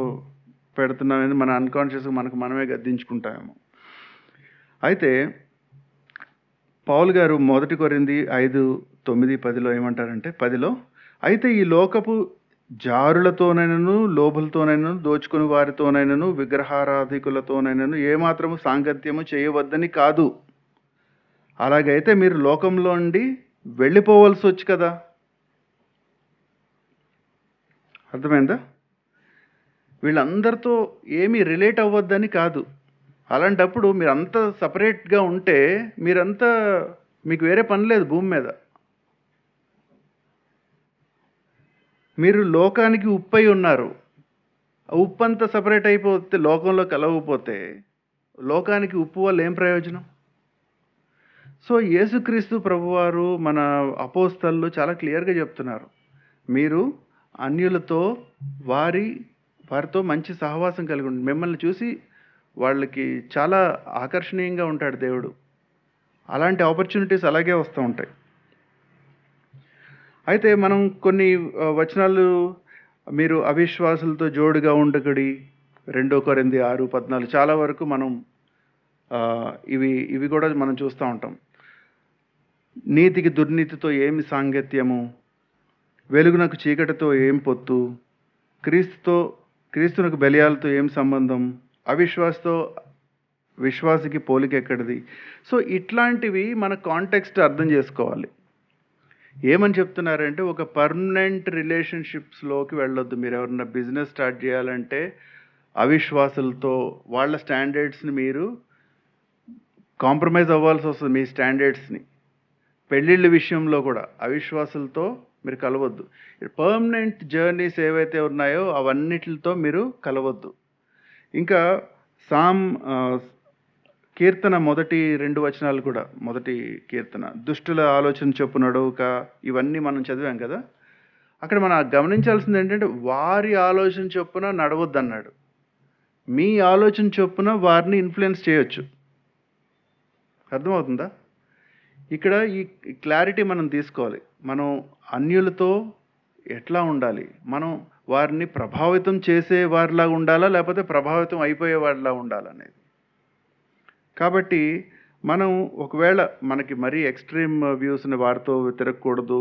పెడుతున్నామని మన అన్‌కాన్షియస్‌గా మనకు మనమే గద్దించుకుంటామేమో. అయితే పౌలు గారు 1 కొరింథీ 5:9, 10లో ఏమంటారంటే 10లో అయితే ఈ లోకపు జారులతోనైనను, లోభులతోనైనను, దోచుకుని వారితోనైనను, విగ్రహారాధికులతోనైనను ఏమాత్రము సాంగత్యము చేయవద్దని కాదు. అలాగైతే మీరు లోకంలో నుండి వెళ్ళిపోవలసి వచ్చు కదా. అర్థమైందా? వీళ్ళందరితో ఏమీ రిలేట్ అవ్వద్దని కాదు. అలాంటప్పుడు మీరంతా సపరేట్గా ఉంటే మీరంతా మీకు వేరే పని లేదు భూమి మీద. మీరు లోకానికి ఉప్పై ఉన్నారు. ఆ ఉప్పు అంతా సపరేట్ అయిపోతే, లోకంలో కలవకపోతే లోకానికి ఉప్పు వల్ల ఏం ప్రయోజనం? సో యేసుక్రీస్తు ప్రభువారు మన అపోస్తలు చాలా క్లియర్గా చెప్తున్నారు, మీరు అన్యులతో వారితో మంచి సహవాసం కలిగి ఉండండి. మిమ్మల్ని చూసి వాళ్ళకి చాలా ఆకర్షణీయంగా ఉంటాడు దేవుడు. అలాంటి ఆపర్చునిటీస్ అలాగే వస్తూ ఉంటాయి. అయితే మనం కొన్ని వచనాలు, మీరు అవిశ్వాసులతో జోడుగా ఉండకడి, 2 కొరింథీ 6:14 చాలా వరకు మనం ఇవి కూడా మనం చూస్తూ ఉంటాం. నీతికి దుర్నీతితో ఏమి సాంగత్యము, వెలుగునకు చీకటితో ఏం పొత్తు, క్రీస్తునకు బెలియాలతో ఏం సంబంధం, అవిశ్వాసతో విశ్వాసికి పోలిక ఎక్కడిది. సో ఇట్లాంటివి మన కాంటెక్స్ట్ అర్థం చేసుకోవాలి. ఏమని చెప్తున్నారంటే ఒక పర్మనెంట్ రిలేషన్షిప్స్లోకి వెళ్ళొద్దు. మీరు ఎవరన్నా బిజినెస్ స్టార్ట్ చేయాలంటే అవిశ్వాసులతో వాళ్ళ స్టాండర్డ్స్ని మీరు కాంప్రమైజ్ అవ్వాల్సి వస్తుంది. మీ స్టాండర్డ్స్ని పెళ్ళిళ్ళ విషయంలో కూడా అవిశ్వాసులతో మీరు కలవద్దు. పర్మనెంట్ జర్నీస్ ఏవైతే ఉన్నాయో అవన్నిటితో మీరు కలవద్దు. ఇంకా కీర్తన 1-2 వచనాలు కూడా, 1 కీర్తన, దుష్టుల ఆలోచన చొప్పున నడవక, ఇవన్నీ మనం చదివాం కదా. అక్కడ మనం గమనించాల్సింది ఏంటంటే వారి ఆలోచన చొప్పున నడవద్దు అన్నాడు. మీ ఆలోచన చొప్పున వారిని ఇన్ఫ్లుయెన్స్ చేయొచ్చు. అర్థమవుతుందా? ఇక్కడ ఈ క్లారిటీ మనం తీసుకోవాలి. మనం అన్యులతో ఎట్లా ఉండాలి, మనం వారిని ప్రభావితం చేసే వారిలాగా ఉండాలా లేకపోతే ప్రభావితం అయిపోయే వారిలా ఉండాలనేది. కాబట్టి మనం ఒకవేళ మనకి మరీ ఎక్స్ట్రీమ్ వ్యూస్ని వారితో తిరగకూడదు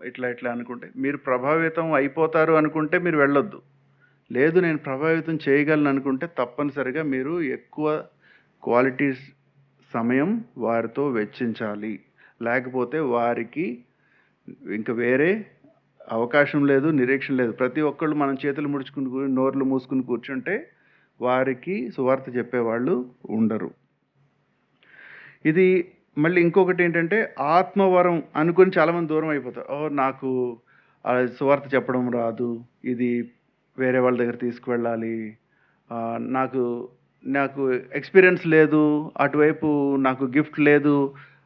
ఇట్లా అనుకుంటే, మీరు ప్రభావితం అయిపోతారు అనుకుంటే మీరు వెళ్ళొద్దు. లేదు నేను ప్రభావితం చేయగలను అనుకుంటే తప్పనిసరిగా మీరు ఎక్కువ క్వాలిటీ సమయం వారితో వెచ్చించాలి. లేకపోతే వారికి ఇంకా వేరే అవకాశం లేదు, నిరీక్షణ లేదు. ప్రతి ఒక్కళ్ళు మనం చేతులు ముడుచుకుని నోర్లు మూసుకుని కూర్చుంటే వారికి సువార్త చెప్పేవాళ్ళు ఉండరు. ఇది మళ్ళీ ఇంకొకటి ఏంటంటే ఆత్మవరం అనుకుని చాలామంది దూరం అయిపోతారు. నాకు సువార్త చెప్పడం రాదు, ఇది వేరే వాళ్ళ దగ్గర తీసుకువెళ్ళాలి, నాకు ఎక్స్పీరియన్స్ లేదు, అటువైపు నాకు గిఫ్ట్ లేదు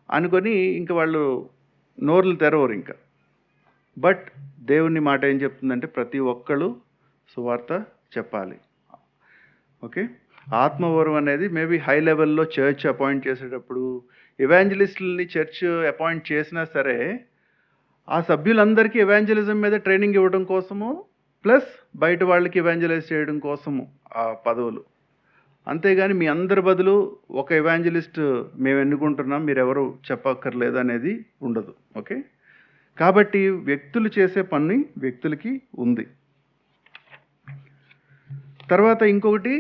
అనుకొని ఇంకా వాళ్ళు నోర్లు తెరవరు ఇంకా. బట్ దేవుని మాట ఏం చెప్తుందంటే ప్రతి ఒక్కళ్ళు సువార్త చెప్పాలి. ఓకే, ఆత్మవరం అనేది మేబీ హై లెవెల్లో చర్చ్ అపాయింట్ చేసేటప్పుడు, ఎవాంజలిస్టులని చర్చ్ అపాయింట్ చేసినా సరే ఆ సభ్యులందరికీ ఎవాంజలిజం మీద ట్రైనింగ్ ఇవ్వడం కోసము, ప్లస్ బయట వాళ్ళకి ఎవాంజలైజ్ చేయడం కోసము ఆ పదవులు. అంతేగాని మీ అందరి బదులు ఒక ఎవాంజలిస్ట్ మేము ఎన్నుకుంటున్నాం, మీరెవరు చెప్పక్కర్లేదు అనేది ఉండదు. ఓకే, కాబట్టి వ్యక్తులు చేసే పని వ్యక్తులకి ఉంది. తర్వాత ఇంకొకటి,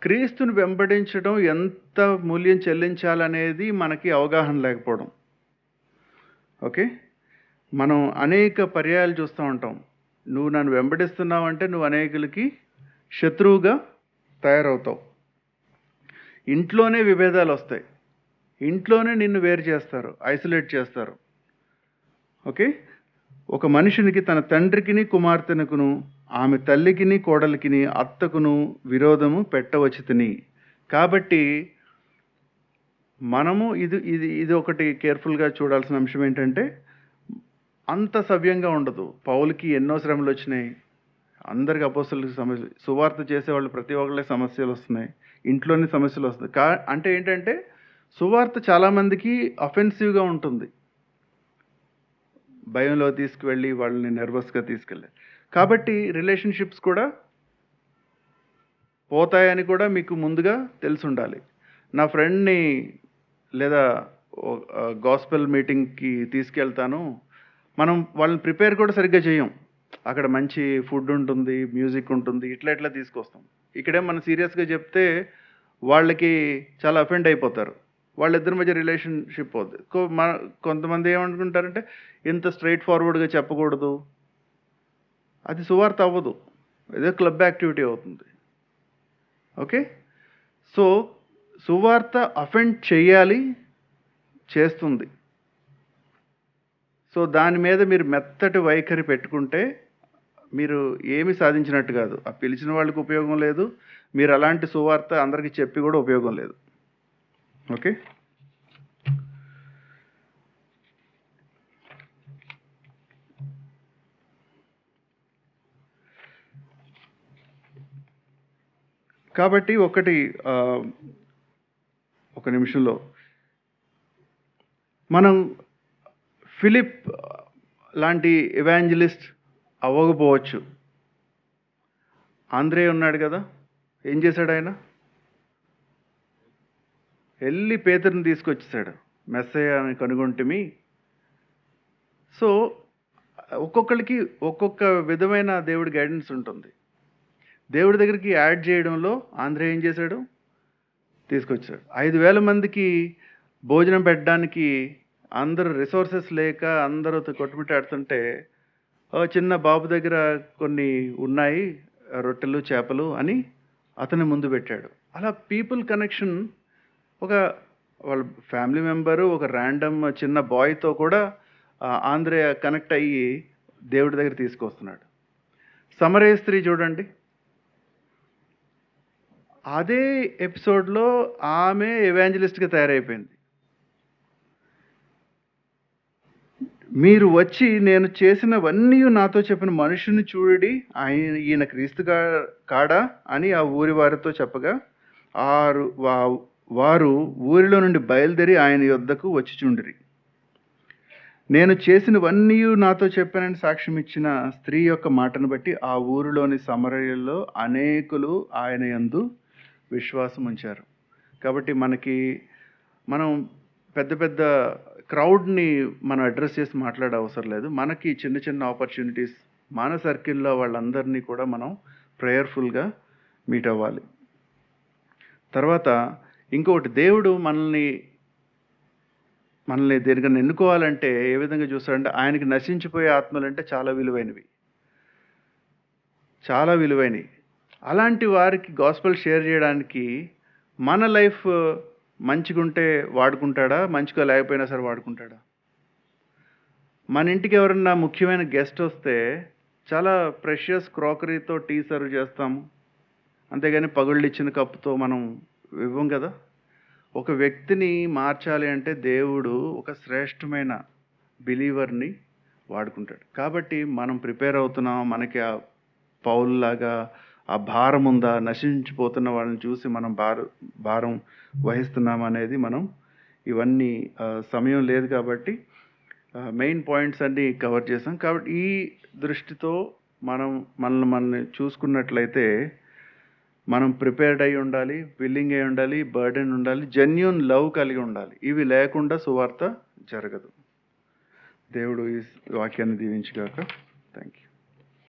క్రీస్తుని వెంబడించడం ఎంత మూల్యం చెల్లించాలనేది మనకి అవగాహన లేకపోవడం. ఓకే, మనం అనేక పర్యాయాలు చూస్తూ ఉంటాం, నువ్వు నన్ను వెంబడిస్తున్నావు అంటే నువ్వు అనేకులకి శత్రువుగా తయారవుతావు. ఇంట్లోనే విభేదాలు వస్తాయి, ఇంట్లోనే నిన్ను వేరు చేస్తారు, ఐసోలేట్ చేస్తారు. ఓకే, ఒక మనుషునికి తన తండ్రికిని కుమార్తెనుకును, ఆమె తల్లికిని కోడలికిని అత్తకును విరోధము పెట్టవచ్చుతని. కాబట్టి మనము ఇది ఒకటి కేర్ఫుల్గా చూడాల్సిన అంశం ఏంటంటే అంత సవ్యంగా ఉండదు. పౌలుకి ఎన్నో శ్రమలు వచ్చినాయి, అందరికి అపోస్తలులకి సమస్యలు, సువార్త చేసేవాళ్ళు ప్రతి ఒక్కళ్ళకి సమస్యలు వస్తున్నాయి, ఇంట్లోనే సమస్యలు వస్తున్నాయి. అంటే ఏంటంటే సువార్త చాలామందికి అఫెన్సివ్గా ఉంటుంది, భయంలో తీసుకువెళ్ళి వాళ్ళని నర్వస్గా తీసుకెళ్ళి. కాబట్టి రిలేషన్షిప్స్ కూడా పోతాయని కూడా మీకు ముందుగా తెలిసి ఉండాలి. నా ఫ్రెండ్ని లేదా గాస్పెల్ మీటింగ్కి తీసుకెళ్తాను, మనం వాళ్ళని ప్రిపేర్ కూడా సరిగ్గా చేయం. అక్కడ మంచి ఫుడ్ ఉంటుంది, మ్యూజిక్ ఉంటుంది, ఇట్లా తీసుకొస్తాం. ఇక్కడే మనం సీరియస్గా చెప్తే వాళ్ళకి చాలా అఫెండ్ అయిపోతారు, వాళ్ళిద్దరి మధ్య రిలేషన్షిప్ అవుతుంది. కొంతమంది ఏమనుకుంటారంటే ఇంత స్ట్రైట్ ఫార్వర్డ్గా చెప్పకూడదు, అది సువార్త అవ్వదు, ఏదో క్లబ్ యాక్టివిటీ అవుతుంది. ఓకే, సో సువార్త అఫెండ్ చేయాలి, చేస్తుంది. సో దాని మీద మీరు మెత్తటి వైఖరి పెట్టుకుంటే మీరు ఏమి సాధించినట్టు కాదు. ఆ పిలిచిన వాళ్ళకి ఉపయోగం లేదు, మీరు అలాంటి సువార్త అందరికీ చెప్పి కూడా ఉపయోగం లేదు. ఓకే, కాబట్టి ఒక నిమిషంలో మనం ఫిలిప్ లాంటి ఎవాంజలిస్ట్ అవ్వకపోవచ్చు. ఆంద్రే ఉన్నాడు కదా, ఏం చేశాడు ఆయన? వెళ్ళి పేతురుని తీసుకొచ్చేసాడు, మెస్సయ్య అని కనుగొంటిమి. సో ఒక్కొక్కరికి ఒక్కొక్క విధమైన దేవుడి గైడెన్స్ ఉంటుంది. దేవుడి దగ్గరికి యాడ్ చేయడంలో ఆంధ్రే ఏం చేశాడు? తీసుకొచ్చాడు. 5,000 మందికి భోజనం పెట్టడానికి అందరూ రిసోర్సెస్ లేక అందరూ కొట్టుమిట్టాడుతుంటే చిన్న బాబు దగ్గర కొన్ని ఉన్నాయి, రొట్టెలు చేపలు అని అతని ముందు పెట్టాడు. అలా పీపుల్ కనెక్షన్, ఒక వాళ్ళ ఫ్యామిలీ మెంబరు, ఒక ర్యాండమ్ చిన్న బాయ్తో కూడా ఆంధ్రే కనెక్ట్ అయ్యి దేవుడి దగ్గర తీసుకొస్తున్నాడు. సమరయ స్త్రీ చూడండి, అదే ఎపిసోడ్లో ఆమె ఎవాంజలిస్ట్గా తయారైపోయింది. మీరు వచ్చి నేను చేసినవన్నీ నాతో చెప్పిన మనుషుని చూడి, ఈయన క్రీస్తు కాడా అని ఆ ఊరి వారితో చెప్పగా వారు ఊరిలో నుండి బయలుదేరి ఆయన యొద్దకు వచ్చి చుండిరి. నేను చేసినవన్నీ నాతో చెప్పానని సాక్ష్యం ఇచ్చిన స్త్రీ యొక్క మాటను బట్టి ఆ ఊరిలోని సమరయుల్లో అనేకులు ఆయన యందు విశ్వాసం ఉంచారు. కాబట్టి మనం పెద్ద పెద్ద క్రౌడ్ని మనం అడ్రస్ చేసి మాట్లాడే అవసరం లేదు. మనకి చిన్న చిన్న ఆపర్చునిటీస్, మన సర్కిల్లో వాళ్ళందరినీ కూడా మనం ప్రేయర్ఫుల్గా మీట్ అవ్వాలి. తర్వాత ఇంకొకటి, దేవుడు మనల్ని దేనికన్నా ఎన్నుకోవాలంటే ఏ విధంగా చూస్తాడంటే, ఆయనకి నశించిపోయే ఆత్మలంటే చాలా విలువైనవి. అలాంటి వారికి గాస్పెల్ షేర్ చేయడానికి మన లైఫ్ మంచిగుంటే వాడుకుంటాడా, మంచిగా లేకపోయినా సరే వాడుకుంటాడా? మన ఇంటికి ఎవరన్నా ముఖ్యమైన గెస్ట్ వస్తే చాలా ప్రెషియస్ క్రాకరీతో టీ సర్వ్ చేస్తాము, అంతేగాని పగుళ్ళు ఇచ్చిన కప్పుతో మనం ఇవ్వం కదా. ఒక వ్యక్తిని మార్చాలి అంటే దేవుడు ఒక శ్రేష్టమైన బిలీవర్ని వాడుకుంటాడు. కాబట్టి మనం ప్రిపేర్ అవుతున్నాం, మనకి ఆ పౌల్లాగా ఆ భారం ఉందా, నశించిపోతున్న వాళ్ళని చూసి మనం భారం వహిస్తున్నాం అనేది మనం ఇవన్నీ సమయం లేదు కాబట్టి మెయిన్ పాయింట్స్ అన్నీ కవర్ చేసాం. కాబట్టి ఈ దృష్టితో మనల్ని చూసుకున్నట్లయితే మనం ప్రిపేర్డ్ అయి ఉండాలి, విల్లింగ్ అయి ఉండాలి, బర్డెన్ ఉండాలి, జెన్యూన్ లవ్ కలిగి ఉండాలి. ఇవి లేకుండా సువార్త జరగదు. దేవుడు ఈ వాక్యాన్ని దీవించుగాక. Thank you.